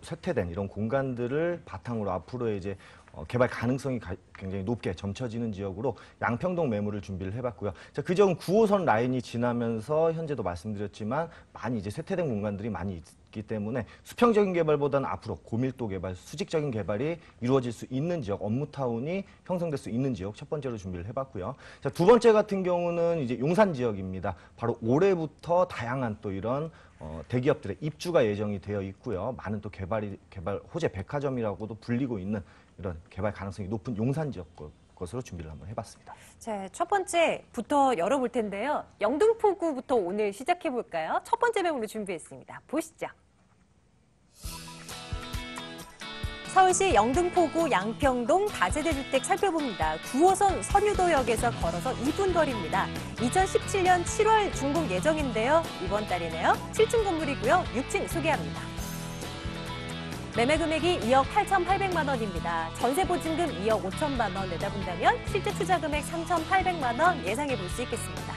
쇠퇴된 이런 공간들을 바탕으로 앞으로 이제 개발 가능성이 굉장히 높게 점쳐지는 지역으로 양평동 매물을 준비를 해봤고요. 자, 그 지역은 9호선 라인이 지나면서 현재도 말씀드렸지만 많이 이제 쇠퇴된 공간들이 많이 있기 때문에 수평적인 개발보다는 앞으로 고밀도 개발, 수직적인 개발이 이루어질 수 있는 지역, 업무타운이 형성될 수 있는 지역 첫 번째로 준비를 해봤고요. 자, 두 번째 같은 경우는 이제 용산 지역입니다. 바로 올해부터 다양한 또 이런 대기업들의 입주가 예정이 되어 있고요. 많은 또 개발 호재 백화점이라고도 불리고 있는 이런 개발 가능성이 높은 용산 지역 것으로 준비를 한번 해봤습니다. 자, 첫 번째부터 열어볼 텐데요. 영등포구부터 오늘 시작해 볼까요? 첫 번째 매물로 준비했습니다. 보시죠. 서울시 영등포구 양평동 다세대 주택 살펴봅니다. 9호선 선유도역에서 걸어서 2분 거리입니다. 2017년 7월 준공 예정인데요. 이번 달이네요. 7층 건물이고요. 6층 소개합니다. 매매 금액이 2억 8,800만 원입니다. 전세 보증금 2억 5천만 원 내다본다면 실제 투자 금액 3,800만 원 예상해 볼 수 있겠습니다.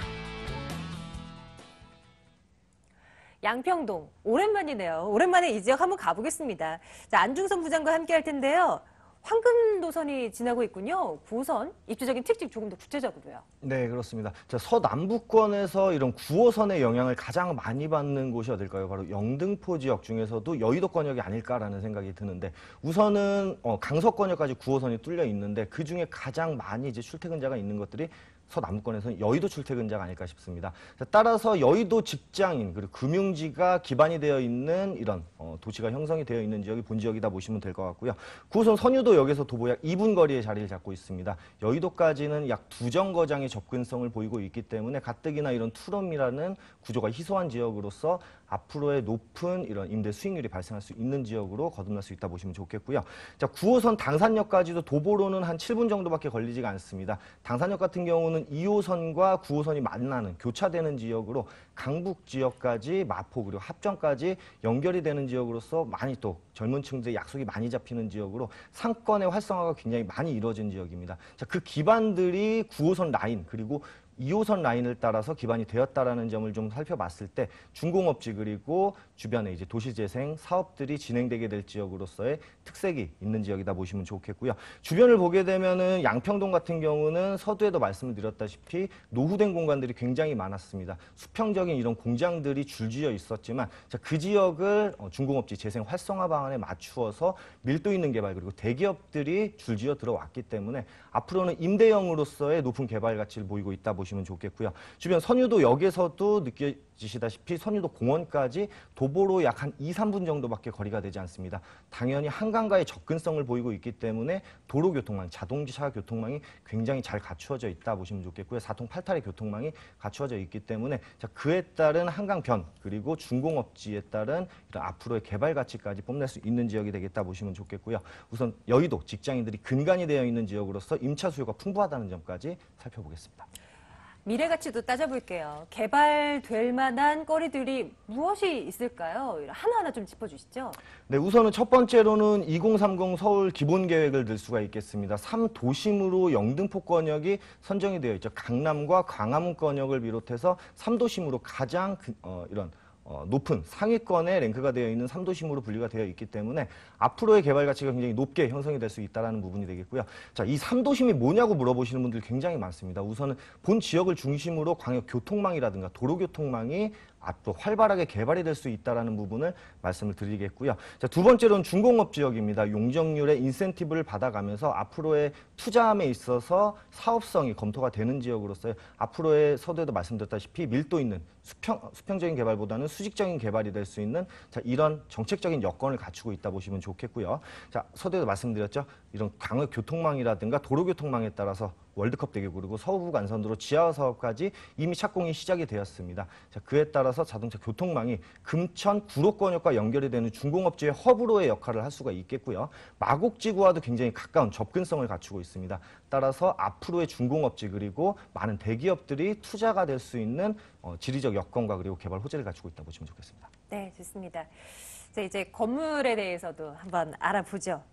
양평동 오랜만이네요. 오랜만에 이 지역 한번 가보겠습니다. 자, 안중선 부장과 함께 할 텐데요. 황금도선이 지나고 있군요. 9호선 입지적인 특징 조금 더 구체적으로요. 네, 그렇습니다. 자, 서남부권에서 이런 9호선의 영향을 가장 많이 받는 곳이 어딜까요? 바로 영등포 지역 중에서도 여의도권역이 아닐까라는 생각이 드는데 우선은 강서권역까지 9호선이 뚫려 있는데 그중에 가장 많이 이제 출퇴근자가 있는 것들이 서남부권에서는 여의도 출퇴근자가 아닐까 싶습니다. 따라서 여의도 직장인 그리고 금융지가 기반이 되어 있는 이런 도시가 형성이 되어 있는 지역이 본 지역이다 보시면 될 것 같고요. 9호선 선유도역에서 도보 약 2분 거리에 자리를 잡고 있습니다. 여의도까지는 약 2정거장의 접근성을 보이고 있기 때문에 가뜩이나 이런 투룸이라는 구조가 희소한 지역으로서 앞으로의 높은 이런 임대 수익률이 발생할 수 있는 지역으로 거듭날 수 있다 보시면 좋겠고요. 자, 9호선 당산역까지도 도보로는 한 7분 정도밖에 걸리지가 않습니다. 당산역 같은 경우는 2호선과 9호선이 만나는 교차되는 지역으로 강북 지역까지 마포 그리고 합정까지 연결이 되는 지역으로서 많이 또 젊은 층들의 약속이 많이 잡히는 지역으로 상권의 활성화가 굉장히 많이 이루어진 지역입니다. 자, 그 기반들이 9호선 라인 그리고 2호선 라인을 따라서 기반이 되었다라는 점을 좀 살펴봤을 때 중공업지 그리고 주변에 이제 도시재생 사업들이 진행되게 될 지역으로서의 특색이 있는 지역이다 보시면 좋겠고요. 주변을 보게 되면은 양평동 같은 경우는 서두에도 말씀을 드렸다시피 노후된 공간들이 굉장히 많았습니다. 수평적인 이런 공장들이 줄지어 있었지만 그 지역을 중공업지 재생 활성화 방안에 맞추어서 밀도 있는 개발 그리고 대기업들이 줄지어 들어왔기 때문에 앞으로는 임대형으로서의 높은 개발 가치를 보이고 있다 보시면 좋겠고요. 주변 선유도역에서도 느껴지시다시피 선유도 공원까지 도보로 약 한 2, 3분 정도밖에 거리가 되지 않습니다. 당연히 한강과의 접근성을 보이고 있기 때문에 도로교통망, 자동차 교통망이 굉장히 잘 갖추어져 있다 보시면 좋겠고요. 4통 8탈의 교통망이 갖추어져 있기 때문에 그에 따른 한강변 그리고 중공업지에 따른 이런 앞으로의 개발 가치까지 뽐낼 수 있는 지역이 되겠다 보시면 좋겠고요. 우선 여의도 직장인들이 근간이 되어 있는 지역으로서 임차 수요가 풍부하다는 점까지 살펴보겠습니다. 미래 가치도 따져볼게요. 개발될 만한 거리들이 무엇이 있을까요? 하나하나 좀 짚어주시죠. 네, 우선은 첫 번째로는 2030 서울 기본 계획을 들 수가 있겠습니다. 3도심으로 영등포권역이 선정이 되어 있죠. 강남과 광화문권역을 비롯해서 3도심으로 가장 높은 상위권에 랭크가 되어 있는 3도심으로 분류가 되어 있기 때문에 앞으로의 개발 가치가 굉장히 높게 형성이 될 수 있다는 부분이 되겠고요. 자, 이 3도심이 뭐냐고 물어보시는 분들 굉장히 많습니다. 우선은 본 지역을 중심으로 광역 교통망이라든가 도로교통망이 앞으로 활발하게 개발이 될 수 있다는 부분을 말씀을 드리겠고요. 자, 두 번째로는 중공업 지역입니다. 용적률의 인센티브를 받아가면서 앞으로의 투자함에 있어서 사업성이 검토가 되는 지역으로서 앞으로의 서두에도 말씀드렸다시피 밀도 있는 수평적인 개발보다는 수직적인 개발이 될 수 있는 이런 정책적인 여건을 갖추고 있다 보시면 좋겠고요. 자, 서두에도 말씀드렸죠. 이런 광역 교통망이라든가 도로교통망에 따라서 월드컵 대교 그리고 서부 간선도로 지하 사업까지 이미 착공이 시작이 되었습니다. 자, 그에 따라서 자동차 교통망이 금천 구로권역과 연결이 되는 중공업지의 허브로의 역할을 할 수가 있겠고요. 마곡지구와도 굉장히 가까운 접근성을 갖추고 있습니다. 따라서 앞으로의 중공업지 그리고 많은 대기업들이 투자가 될 수 있는 지리적 여건과 그리고 개발 호재를 갖추고 있다 보시면 좋겠습니다. 네, 좋습니다. 자, 이제 건물에 대해서도 한번 알아보죠.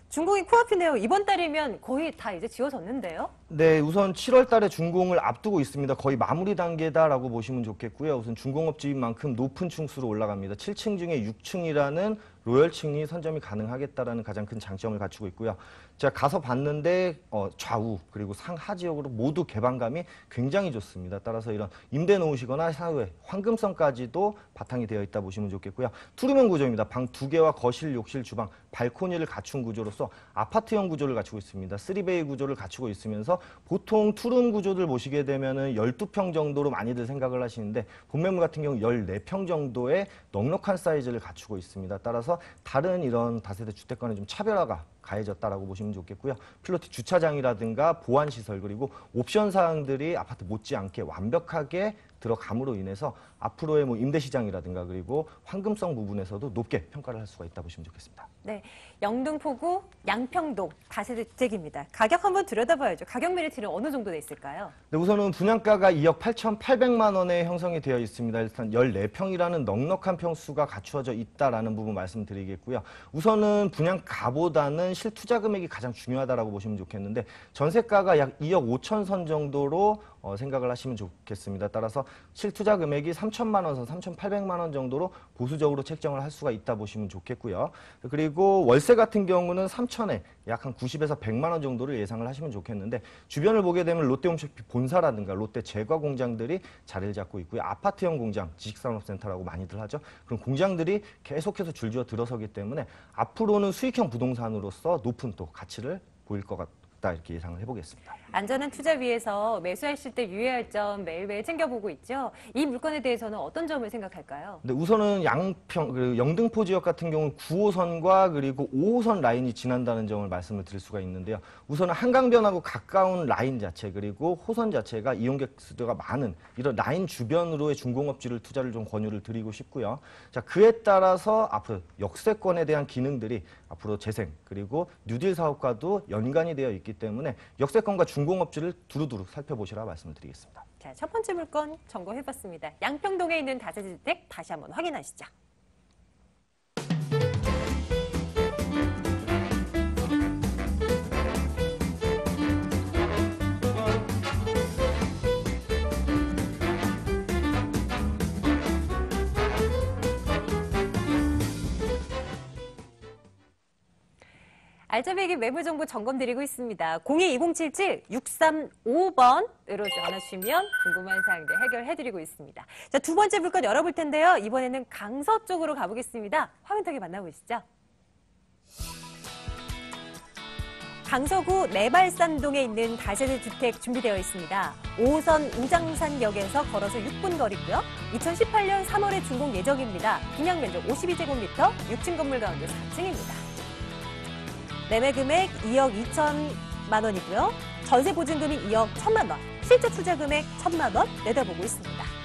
준공이 코앞이네요. 이번 달이면 거의 다 이제 지어졌는데요. 네, 우선 7월 달에 준공을 앞두고 있습니다. 거의 마무리 단계다라고 보시면 좋겠고요. 우선 준공업지인 만큼 높은 층수로 올라갑니다. 7층 중에 6층이라는 로열층이 선점이 가능하겠다라는 가장 큰 장점을 갖추고 있고요. 제가 가서 봤는데 좌우 그리고 상하 지역으로 모두 개방감이 굉장히 좋습니다. 따라서 이런 임대 놓으시거나 사후에 황금성까지도 바탕이 되어 있다 보시면 좋겠고요. 투룸형 구조입니다. 방 2개와 거실, 욕실, 주방, 발코니를 갖춘 구조로서 아파트형 구조를 갖추고 있습니다. 3베이 구조를 갖추고 있으면서 보통 투룸 구조들 보시게 되면은 12평 정도로 많이들 생각을 하시는데 본매물 같은 경우 14평 정도의 넉넉한 사이즈를 갖추고 있습니다. 따라서 다른 이런 다세대 주택과는 좀 차별화가 가해졌다라고 보시면 좋겠고요. 필로티 주차장이라든가 보안시설 그리고 옵션 사항들이 아파트 못지않게 완벽하게 들어감으로 인해서 앞으로의 임대시장이라든가 그리고 황금성 부분에서도 높게 평가를 할 수가 있다 보시면 좋겠습니다. 네, 영등포구 양평동 다세대 주택입니다. 가격 한번 들여다봐야죠. 가격 메리트는 어느 정도 돼 있을까요? 네, 우선은 분양가가 2억 8,800만 원에 형성이 되어 있습니다. 일단 14평이라는 넉넉한 평수가 갖추어져 있다라는 부분 말씀드리겠고요. 우선은 분양가보다는 실투자 금액이 가장 중요하다라고 보시면 좋겠는데 전세가가 약 2억 5천 선 정도로 생각을 하시면 좋겠습니다. 따라서 실투자 금액이 3천만 원에서 3,800만 원 정도로 보수적으로 책정을 할 수가 있다 보시면 좋겠고요. 그리고 월세 같은 경우는 3천에 약 한 90에서 100만 원 정도를 예상을 하시면 좋겠는데 주변을 보게 되면 롯데홈쇼핑 본사라든가 롯데 제과 공장들이 자리를 잡고 있고요. 아파트형 공장, 지식산업센터라고 많이들 하죠. 그런 공장들이 계속해서 줄지어 들어서기 때문에 앞으로는 수익형 부동산으로서 높은 또 가치를 보일 것 같다. 이렇게 예상을 해보겠습니다. 안전한 투자 위해서 매수하실 때 유의할 점 매일매일 챙겨보고 있죠. 이 물건에 대해서는 어떤 점을 생각할까요? 네, 우선은 영등포 지역 같은 경우는 9호선과 그리고 5호선 라인이 지난다는 점을 말씀을 드릴 수가 있는데요. 우선은 한강변하고 가까운 라인 자체 그리고 호선 자체가 이용객 수가 많은 이런 라인 주변으로의 중공업지를 투자를 좀 권유를 드리고 싶고요. 자, 그에 따라서 앞으로 역세권에 대한 기능들이 앞으로 재생 그리고 뉴딜 사업과도 연관이 되어 있기 때문에 역세권과 중공업지를 두루두루 살펴보시라 말씀을 드리겠습니다. 자, 첫 번째 물건 점검해봤습니다. 양평동에 있는 다세대 주택 다시 한번 확인하시죠. 알짜배기 매물정보 점검드리고 있습니다. 02-2077-6355번으로 전화주시면 궁금한 사항들 해결해드리고 있습니다. 자, 두 번째 물건 열어볼 텐데요. 이번에는 강서 쪽으로 가보겠습니다. 화면 통해 만나보시죠. 강서구 내발산동에 있는 다세대 주택 준비되어 있습니다. 5호선 우장산역에서 걸어서 6분 거리고요. 2018년 3월에 준공 예정입니다. 분양 면적 52제곱미터, 6층 건물 가운데 4층입니다. 매매 금액 2억 2천만 원이고요. 전세 보증금이 2억 1천만 원, 실제 투자 금액 1천만 원 내다보고 있습니다.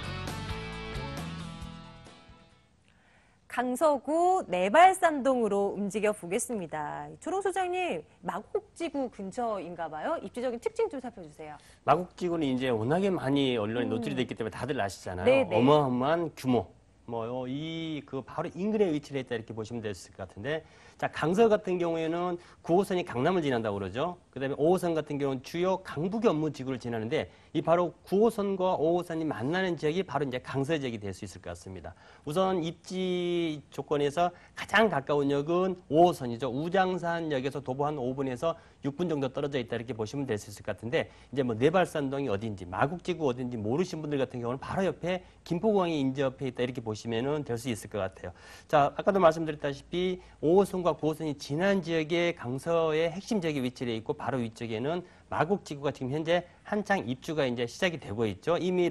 강서구 내발산동으로 움직여 보겠습니다. 초롱 소장님, 마곡지구 근처인가 봐요. 입지적인 특징 좀 살펴주세요. 마곡지구는 이제 워낙에 많이 언론에 노출이 됐기 때문에 다들 아시잖아요. 네네. 어마어마한 규모. 바로 인근에 위치를 했다 이렇게 보시면 될 것 같은데, 자, 강서 같은 경우에는 9호선이 강남을 지난다고 그러죠. 그 다음에 5호선 같은 경우는 주요 강북 업무 지구를 지나는데, 이 바로 9호선과 5호선이 만나는 지역이 바로 이제 강서 지역이 될 수 있을 것 같습니다. 우선 입지 조건에서 가장 가까운 역은 5호선이죠. 우장산역에서 도보 한 5분에서 6분 정도 떨어져 있다 이렇게 보시면 될 수 있을 것 같은데, 이제 뭐 내발산동이 어딘지, 마곡지구 어딘지 모르신 분들 같은 경우는 바로 옆에 김포공항이 인접해 있다 이렇게 보시면 될 수 있을 것 같아요. 자, 아까도 말씀드렸다시피 5호선과 9호선이 지난 지역에 강서의 핵심 지역에 위치해 있고, 바로 위쪽에는 마곡지구가 지금 현재 한창 입주가 이제 시작이 되고 있죠. 이미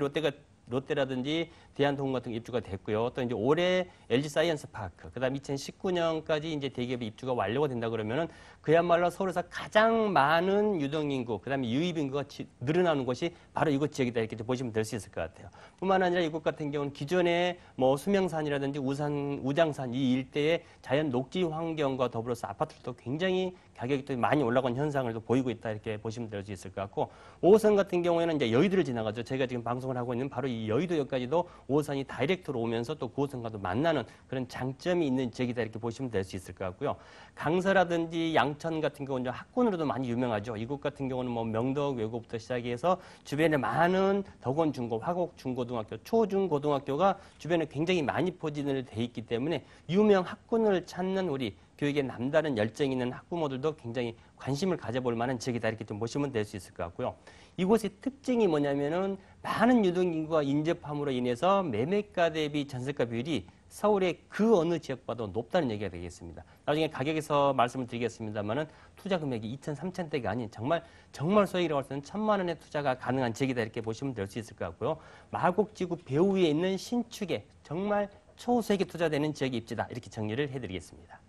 롯데라든지 대한통운 같은 게 입주가 됐고요. 또 이제 올해 LG 사이언스 파크, 그다음 2019년까지 이제 대기업이 입주가 완료가 된다 그러면은 그야말로 서울에서 가장 많은 유동인구, 그다음에 유입인구가 늘어나는 곳이 바로 이곳 지역이다 이렇게 보시면 될 수 있을 것 같아요. 뿐만 아니라 이곳 같은 경우는 기존에 뭐 수명산이라든지 우장산 이 일대의 자연 녹지 환경과 더불어서 아파트도 굉장히 가격이 또 많이 올라간 현상을 또 보이고 있다 이렇게 보시면 될 수 있을 것 같고, 5호선 같은 경우에는 이제 여의도를 지나가죠. 제가 지금 방송을 하고 있는 바로 이 여의도역까지도 5호선이 다이렉트로 오면서 또 9호선과도 만나는 그런 장점이 있는 지역이다 이렇게 보시면 될 수 있을 것 같고요. 강서라든지 양천 같은 경우는 학군으로도 많이 유명하죠. 이곳 같은 경우는 뭐 명덕 외고부터 시작해서 주변에 많은 덕원중고, 화곡중고등학교, 초중고등학교가 주변에 굉장히 많이 포진을 돼 있기 때문에 유명 학군을 찾는 우리 교육에 남다른 열정 있는 학부모들도 굉장히 관심을 가져볼 만한 지역이다 이렇게 좀 보시면 될 수 있을 것 같고요. 이곳의 특징이 뭐냐면은 많은 유동인구가 인접함으로 인해서 매매가 대비 전세가 비율이 서울의 그 어느 지역보다 높다는 얘기가 되겠습니다. 나중에 가격에서 말씀을 드리겠습니다만은 투자 금액이 2천, 3천대가 아닌 정말 소액이라고 할 수 있는 1,000만 원의 투자가 가능한 지역이다 이렇게 보시면 될 수 있을 것 같고요. 마곡지구 배후에 있는 신축에 정말 초세액이 투자되는 지역의 입지다 이렇게 정리를 해드리겠습니다.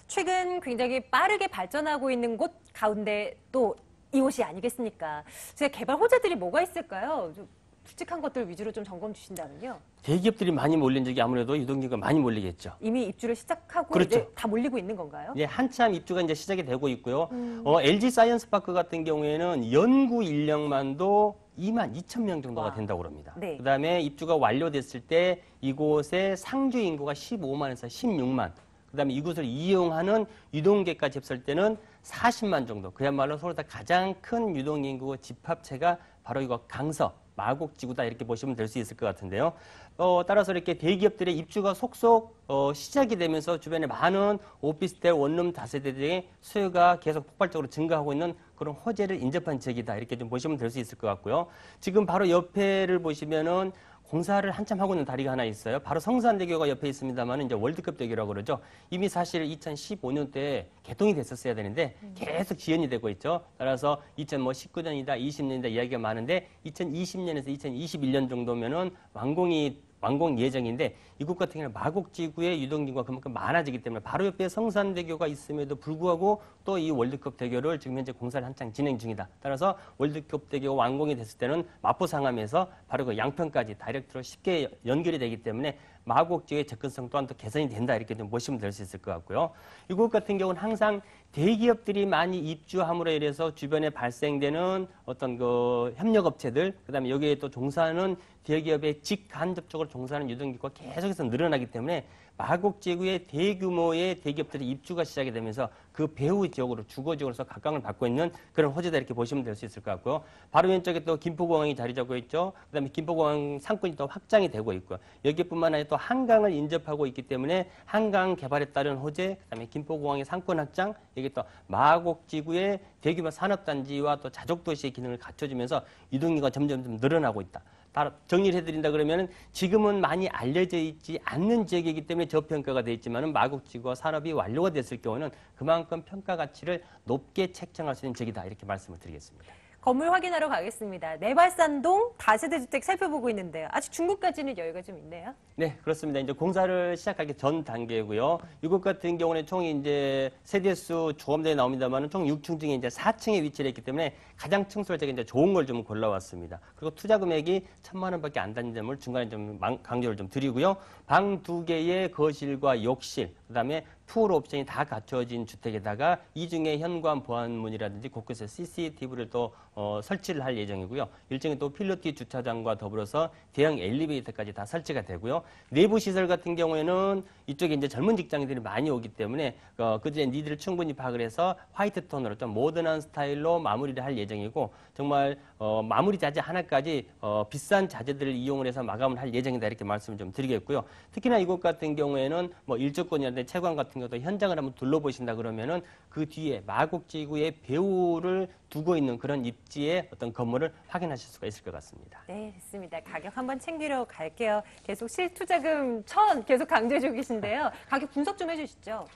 최근 굉장히 빠르게 발전하고 있는 곳 가운데 또 이곳이 아니겠습니까? 제가 개발 호재들이 뭐가 있을까요? 좀 굵직한 것들 위주로 좀 점검 주신다면요. 대기업들이 많이 몰린 적이 아무래도 유동인구가 많이 몰리겠죠. 이미 입주를 시작하고 그렇죠. 이제 다 몰리고 있는 건가요? 예, 한참 입주가 이제 시작이 되고 있고요. LG 사이언스 파크 같은 경우에는 연구 인력만도 2만 2천 명 정도가 된다고 합니다. 네. 그다음에 입주가 완료됐을 때 이곳의 상주 인구가 15만에서 16만. 그다음에 이곳을 이용하는 유동객까지 합칠 때는 40만 정도. 그야말로 서울에서 가장 큰 유동인구 집합체가 바로 이거 강서 마곡지구다 이렇게 보시면 될 수 있을 것 같은데요. 따라서 이렇게 대기업들의 입주가 속속 시작이 되면서 주변에 많은 오피스텔, 원룸, 다세대들의 수요가 계속 폭발적으로 증가하고 있는 그런 호재를 인접한 지역이다 이렇게 좀 보시면 될 수 있을 것 같고요. 지금 바로 옆에를 보시면은 공사를 한참 하고 있는 다리가 하나 있어요. 바로 성산대교가 옆에 있습니다만 이제 월드컵 대교라고 그러죠. 이미 사실 2015년도에 개통이 됐었어야 되는데 계속 지연이 되고 있죠. 따라서 2019년이다, 20년이다 이야기가 많은데 2020년에서 2021년 정도면은 완공 예정인데 이곳 같은 경우는 마곡지구의 유동인구가 그만큼 많아지기 때문에 바로 옆에 성산대교가 있음에도 불구하고 또 이 월드컵 대교를 지금 현재 공사를 한창 진행 중이다. 따라서 월드컵 대교가 완공이 됐을 때는 마포 상암에서 바로 그 양평까지 다이렉트로 쉽게 연결이 되기 때문에 마곡지구의 접근성 또한 또 개선이 된다 이렇게 좀 보시면 될 수 있을 것 같고요. 이곳 같은 경우는 항상 대기업들이 많이 입주함으로 인해서 주변에 발생되는 어떤 그 협력업체들, 그다음에 여기에 또 종사하는 대기업의 직간접적으로 종사하는 유동인구가 계속해서 늘어나기 때문에 마곡지구의 대규모의 대기업들이 입주가 시작이 되면서 그 배후 지역으로 주거 지역으로서 각광을 받고 있는 그런 호재다 이렇게 보시면 될 수 있을 것 같고요. 바로 왼쪽에 또 김포공항이 자리 잡고 있죠. 그다음에 김포공항 상권이 또 확장이 되고 있고요. 여기뿐만 아니라 또 한강을 인접하고 있기 때문에 한강 개발에 따른 호재, 그다음에 김포공항의 상권 확장, 여기 또 마곡지구의 대규모 산업단지와 또 자족도시의 기능을 갖춰주면서 유동인구가 점점 늘어나고 있다. 다 정리를 해드린다 그러면은 지금은 많이 알려져 있지 않는 지역이기 때문에 저평가가 돼 있지만은 마곡지구와 산업이 완료가 됐을 경우는 그만큼 평가 가치를 높게 책정할 수 있는 지역이다 이렇게 말씀을 드리겠습니다. 건물 확인하러 가겠습니다. 내발산동 다세대 주택 살펴보고 있는데요. 아직 중국까지는 여유가 좀 있네요. 네, 그렇습니다. 이제 공사를 시작하기 전 단계고요. 이곳 같은 경우는 총 이제 세대수 조금전에 나옵니다만 총 6층 중에 이제 4층에 위치를 했기 때문에 가장 층수를 제가 이제 좋은 걸 좀 골라왔습니다. 그리고 투자 금액이 1,000만 원밖에 안 되는 점을 중간에 좀 강조를 좀 드리고요. 방 2개의 거실과 욕실, 그다음에 풀 옵션이 다 갖춰진 주택에다가 이중에 현관 보안문이라든지 곳곳에 CCTV를 또 설치를 할 예정이고요. 일종의 또 필로티 주차장과 더불어서 대형 엘리베이터까지 다 설치가 되고요. 내부 시설 같은 경우에는 이쪽에 이제 젊은 직장인들이 많이 오기 때문에 그들의 니드를 충분히 파악을 해서 화이트 톤으로 좀 모던한 스타일로 마무리를 할 예정이고 정말 마무리 자재 하나까지 비싼 자재들을 이용을 해서 마감을 할 예정이다 이렇게 말씀을 좀 드리겠고요. 특히나 이곳 같은 경우에는 뭐 일조권이라든지 채광 같은 것도 현장을 한번 둘러보신다 그러면은 그 뒤에 마곡지구의 배후를 두고 있는 그런 입지의 어떤 건물을 확인하실 수가 있을 것 같습니다. 네, 됐습니다. 가격 한번 챙기러 갈게요. 계속 실투자금 1,000 계속 강조해주고 계신데요. 가격 분석 좀 해주시죠.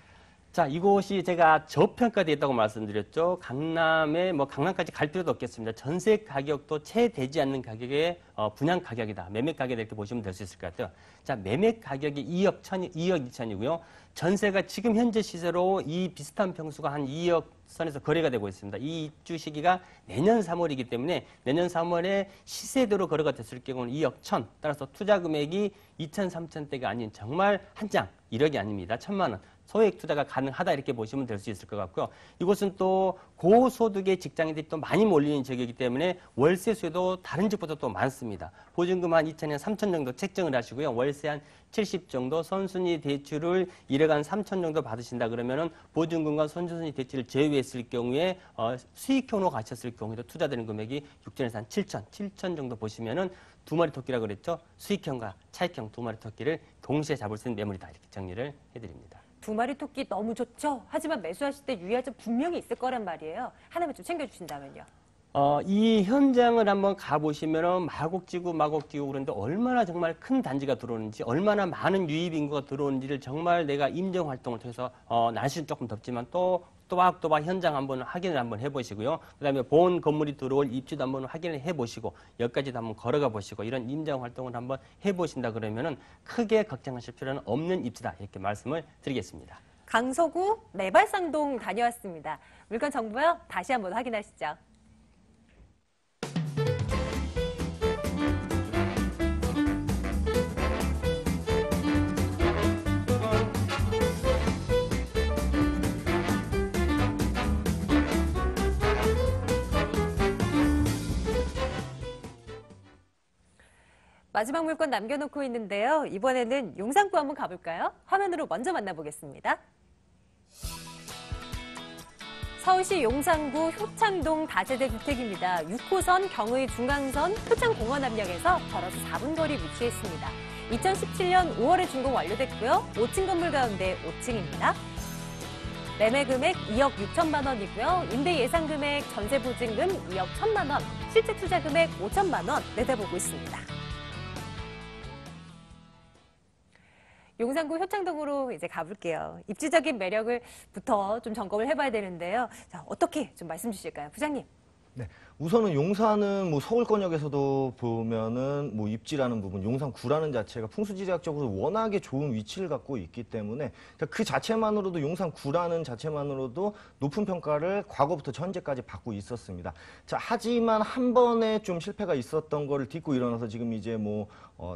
자, 이곳이 제가 저평가되어 있다고 말씀드렸죠. 강남에 뭐 강남까지 갈 필요도 없겠습니다. 전세 가격도 채 되지 않는 가격의 분양 가격이다. 매매 가격 이렇게 보시면 될 수 있을 것 같아요. 자, 매매 가격이 2억 2천이고요. 전세가 지금 현재 시세로 이 비슷한 평수가 한 2억 선에서 거래가 되고 있습니다. 이 입주 시기가 내년 3월이기 때문에 내년 3월에 시세대로 거래가 됐을 경우는 2억 1천. 따라서 투자 금액이 2천, 3천대가 아닌 정말 한 장 1억이 아닙니다. 1,000만 원. 소액 투자가 가능하다 이렇게 보시면 될 수 있을 것 같고요. 이곳은 또 고소득의 직장인들이 또 많이 몰리는 지역이기 때문에 월세 수요도 다른 집보다 또 많습니다. 보증금 한 2천에서 3천 정도 책정을 하시고요. 월세 한 70 정도, 선순위 대출을 1억 한 3천 정도 받으신다 그러면은 보증금과 선순위 대출을 제외했을 경우에 수익형으로 가셨을 경우에도 투자되는 금액이 6천에서 한 7천 정도 보시면은 두 마리 토끼라고 그랬죠. 수익형과 차익형 두 마리 토끼를 동시에 잡을 수 있는 매물이다 이렇게 정리를 해드립니다. 두 마리 토끼 너무 좋죠? 하지만 매수하실 때 유의할 점 분명히 있을 거란 말이에요. 하나만 좀 챙겨주신다면요. 이 현장을 한번 가보시면은 마곡지구 그런데 얼마나 정말 큰 단지가 들어오는지, 얼마나 많은 유입 인구가 들어오는지를 정말 내가 임정 활동을 통해서 날씨는 조금 덥지만 또박또박 현장 한번 확인을 한번 해보시고요. 그다음에 본 건물이 들어올 입지도 한번 확인을 해보시고 여기까지도 한번 걸어가 보시고 이런 임장 활동을 한번 해보신다 그러면은 크게 걱정하실 필요는 없는 입지다 이렇게 말씀을 드리겠습니다. 강서구 내발산동 다녀왔습니다. 물건 정보요. 다시 한번 확인하시죠. 마지막 물건 남겨놓고 있는데요. 이번에는 용산구 한번 가볼까요? 화면으로 먼저 만나보겠습니다. 서울시 용산구 효창동 다세대 주택입니다. 6호선 경의 중앙선 효창공원암역에서 걸어서 4분 거리 위치해 있습니다. 2017년 5월에 준공 완료됐고요. 5층 건물 가운데 5층입니다. 매매 금액 2억 6천만 원이고요. 임대 예상 금액, 전세 보증금 2억 1천만 원, 실제 투자 금액 5천만 원 내다보고 있습니다. 용산구 효창동으로 이제 가볼게요. 입지적인 매력을부터 좀 점검을 해봐야 되는데요. 자, 어떻게 좀 말씀 주실까요? 부장님. 네. 우선은 용산은 뭐 서울권역에서도 보면은 뭐 입지라는 부분, 용산구라는 자체가 풍수지리학적으로 워낙에 좋은 위치를 갖고 있기 때문에 그 자체만으로도 용산구라는 자체만으로도 높은 평가를 과거부터 현재까지 받고 있었습니다. 자, 하지만 한 번에 좀 실패가 있었던 거를 딛고 일어나서 지금 이제 뭐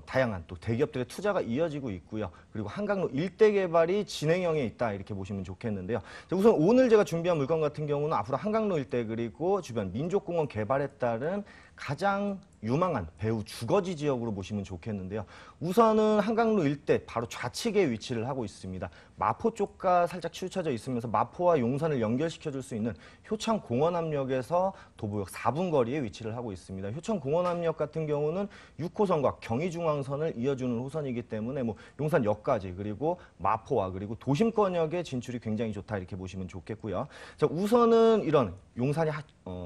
다양한 또 대기업들의 투자가 이어지고 있고요. 그리고 한강로 일대 개발이 진행형에 있다 이렇게 보시면 좋겠는데요. 자, 우선 오늘 제가 준비한 물건 같은 경우는 앞으로 한강로 일대 그리고 주변 민족공원 개발에 따른 가장 유망한 배후 주거지 지역으로 보시면 좋겠는데요. 우선은 한강로 일대 바로 좌측에 위치를 하고 있습니다. 마포 쪽과 살짝 치우쳐져 있으면서 마포와 용산을 연결시켜줄 수 있는 효창공원암역에서 도보역 4분 거리에 위치를 하고 있습니다. 효창공원암역 같은 경우는 6호선과 경의중앙선을 이어주는 호선이기 때문에 뭐 용산역까지 그리고 마포와 그리고 도심권역의 진출이 굉장히 좋다 이렇게 보시면 좋겠고요. 자, 우선은 이런 용산이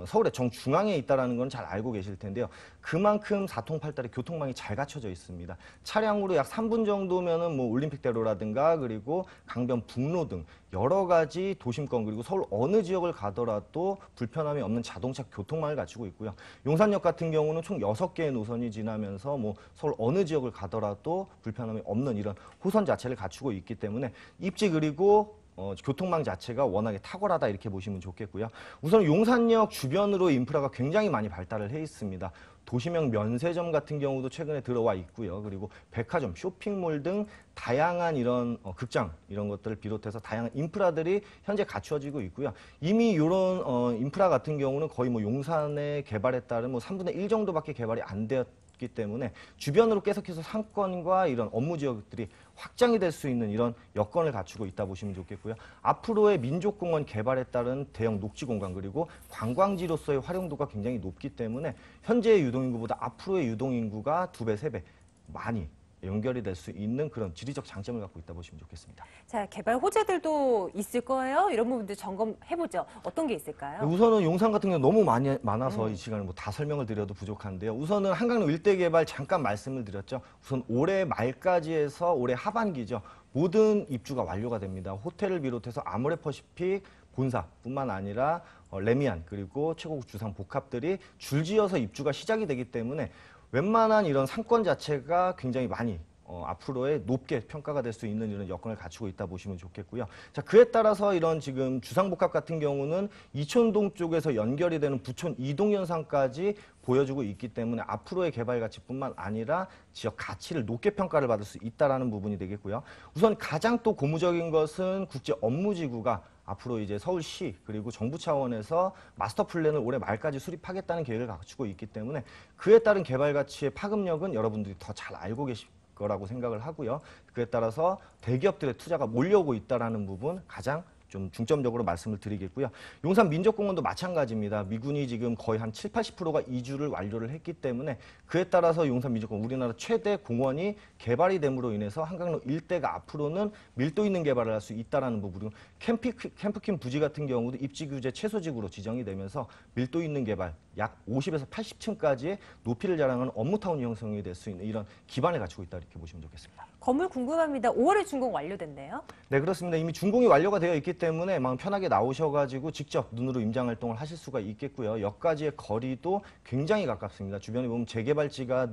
서울의 정중앙에 있다는 건 잘 알고 계실 텐데요. 그만큼 사통팔달의 교통망이 잘 갖춰져 있습니다. 차량으로 약 3분 정도면은 뭐 올림픽대로라든가 그리고 강변북로 등 여러 가지 도심권 그리고 서울 어느 지역을 가더라도 불편함이 없는 자동차 교통망을 갖추고 있고요. 용산역 같은 경우는 총 6개의 노선이 지나면서 뭐 서울 어느 지역을 가더라도 불편함이 없는 이런 호선 자체를 갖추고 있기 때문에 입지 그리고 교통망 자체가 워낙에 탁월하다 이렇게 보시면 좋겠고요. 우선 용산역 주변으로 인프라가 굉장히 많이 발달을 해 있습니다. 도심형 면세점 같은 경우도 최근에 들어와 있고요. 그리고 백화점, 쇼핑몰 등 다양한 이런 극장 이런 것들을 비롯해서 다양한 인프라들이 현재 갖추어지고 있고요. 이미 이런 인프라 같은 경우는 거의 뭐 용산의 개발에 따른 뭐 3분의 1 정도밖에 개발이 안 되었기 때문에 주변으로 계속해서 상권과 이런 업무 지역들이 확장이 될 수 있는 이런 여건을 갖추고 있다 보시면 좋겠고요. 앞으로의 민족공원 개발에 따른 대형 녹지 공간 그리고 관광지로서의 활용도가 굉장히 높기 때문에 현재의 유동인구보다 앞으로의 유동인구가 2배, 3배 많이 연결이 될 수 있는 그런 지리적 장점을 갖고 있다 보시면 좋겠습니다. 자, 개발 호재들도 있을 거예요. 이런 부분들 점검해보죠. 어떤 게 있을까요? 우선은 용산 같은 경우 너무 많아서 이 시간에 뭐 다 설명을 드려도 부족한데요. 우선은 한강로 일대 개발 잠깐 말씀을 드렸죠. 우선 올해 말까지 해서 올해 하반기죠. 모든 입주가 완료가 됩니다. 호텔을 비롯해서 아모레퍼시픽 본사뿐만 아니라 레미안 그리고 최고급 주상 복합들이 줄지어서 입주가 시작이 되기 때문에 웬만한 이런 상권 자체가 굉장히 많이 앞으로의 높게 평가가 될 수 있는 이런 여건을 갖추고 있다 보시면 좋겠고요. 자, 그에 따라서 이런 지금 주상복합 같은 경우는 이촌동 쪽에서 연결이 되는 부촌 이동 현상까지 보여주고 있기 때문에 앞으로의 개발 가치뿐만 아니라 지역 가치를 높게 평가를 받을 수 있다라는 부분이 되겠고요. 우선 가장 또 고무적인 것은 국제 업무지구가 앞으로 이제 서울시 그리고 정부 차원에서 마스터 플랜을 올해 말까지 수립하겠다는 계획을 갖추고 있기 때문에 그에 따른 개발 가치의 파급력은 여러분들이 더 잘 알고 계실 거라고 생각을 하고요. 그에 따라서 대기업들의 투자가 몰려오고 있다는 부분 가장 좀 중점적으로 말씀을 드리겠고요. 용산 민족공원도 마찬가지입니다. 미군이 지금 거의 한 7, 80%가 이주를 완료를 했기 때문에 그에 따라서 용산 민족공원 우리나라 최대 공원이 개발이 됨으로 인해서 한강로 일대가 앞으로는 밀도 있는 개발을 할 수 있다는 부분. 캠프킨 부지 같은 경우도 입지 규제 최소지구로 지정이 되면서 밀도 있는 개발 약 50에서 80층까지의 높이를 자랑하는 업무타운 형성이 될 수 있는 이런 기반을 갖추고 있다 이렇게 보시면 좋겠습니다. 건물 궁금합니다. 5월에 준공 완료됐네요. 네, 그렇습니다. 이미 준공이 완료가 되어 있기 때문에 마음 편하게 나오셔가지고 직접 눈으로 임장 활동을 하실 수가 있겠고요. 역까지의 거리도 굉장히 가깝습니다. 주변에 보면 재개발지가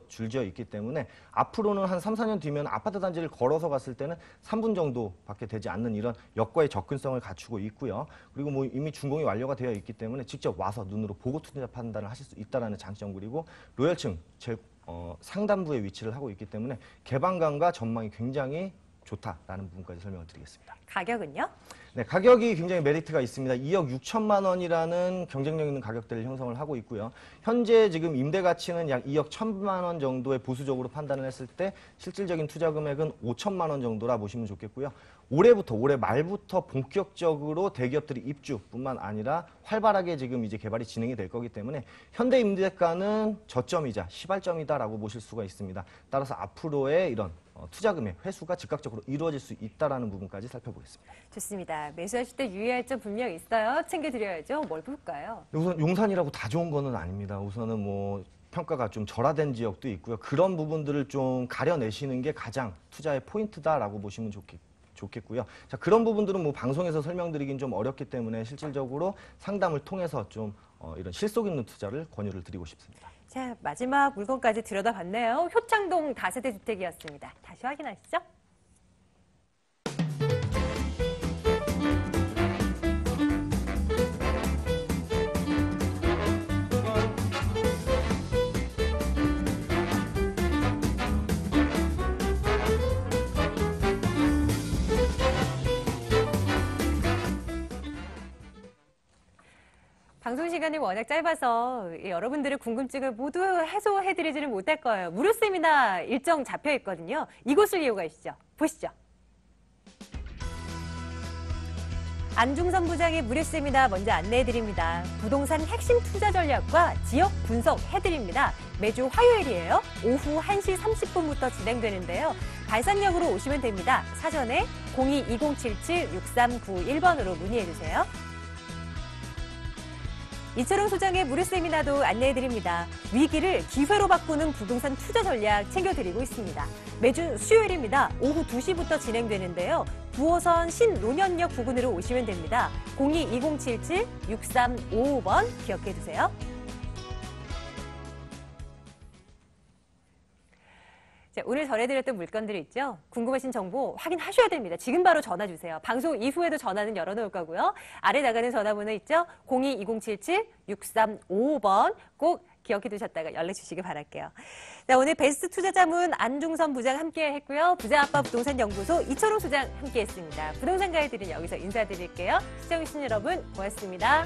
줄지어 있기 때문에 앞으로는 한 3, 4년 뒤면 아파트 단지를 걸어서 갔을 때는 3분 정도밖에 되지 않는 이런 역과의 접근성을 갖추고 있고요. 그리고 뭐 이미 준공이 완료가 되어 있기 때문에 직접 와서 눈으로 보고 투자 판단을 하실 수 있다는 장점 그리고 로열층 상단부에 위치를 하고 있기 때문에 개방감과 전망이 굉장히 좋다라는 부분까지 설명을 드리겠습니다. 가격은요? 네, 가격이 굉장히 메리트가 있습니다. 2억 6천만 원이라는 경쟁력 있는 가격대를 형성을 하고 있고요. 현재 지금 임대 가치는 약 2억 1천만 원 정도에 보수적으로 판단을 했을 때 실질적인 투자 금액은 5천만 원 정도라 보시면 좋겠고요. 올해 말부터 본격적으로 대기업들이 입주뿐만 아니라 활발하게 지금 이제 개발이 진행이 될 거기 때문에 현대 임대가는 저점이자 시발점이다라고 보실 수가 있습니다. 따라서 앞으로의 이런 투자 금액 회수가 즉각적으로 이루어질 수 있다라는 부분까지 살펴보겠습니다. 좋습니다. 매수하실 때 유의할 점 분명 있어요. 챙겨드려야죠. 뭘 볼까요? 우선 용산이라고 다 좋은 거는 아닙니다. 우선은 뭐 평가가 좀 절하된 지역도 있고요. 그런 부분들을 좀 가려내시는 게 가장 투자의 포인트다라고 보시면 좋겠고요. 자, 그런 부분들은 뭐 방송에서 설명드리긴 좀 어렵기 때문에 실질적으로 상담을 통해서 좀 이런 실속 있는 투자를 권유를 드리고 싶습니다. 자, 마지막 물건까지 들여다봤네요. 효창동 다세대 주택이었습니다. 다시 확인하시죠. 방송 시간이 워낙 짧아서 여러분들의 궁금증을 모두 해소해드리지는 못할 거예요. 무료 세미나 일정 잡혀 있거든요. 이곳을 이용하시죠. 보시죠. 안중선 부장의 무료 세미나 먼저 안내해드립니다. 부동산 핵심 투자 전략과 지역 분석해드립니다. 매주 화요일이에요. 오후 1시 30분부터 진행되는데요. 발산역으로 오시면 됩니다. 사전에 02-2077-6391번으로 문의해주세요. 이철용 소장의 무료 세미나도 안내해드립니다. 위기를 기회로 바꾸는 부동산 투자 전략 챙겨드리고 있습니다. 매주 수요일입니다. 오후 2시부터 진행되는데요. 9호선 신논현역 부근으로 오시면 됩니다. 02-2077-6355번 기억해두세요. 자, 오늘 전해드렸던 물건들 있죠? 궁금하신 정보 확인하셔야 됩니다. 지금 바로 전화 주세요. 방송 이후에도 전화는 열어놓을 거고요. 아래 나가는 전화번호 있죠? 02-2077-6355번 꼭 기억해 두셨다가 연락 주시기 바랄게요. 자, 오늘 베스트 투자자문 안중선 부장 함께 했고요. 부자아빠 부동산연구소 이철용 소장 함께 했습니다. 부동산 가이드는 여기서 인사드릴게요. 시청해주신 여러분 고맙습니다.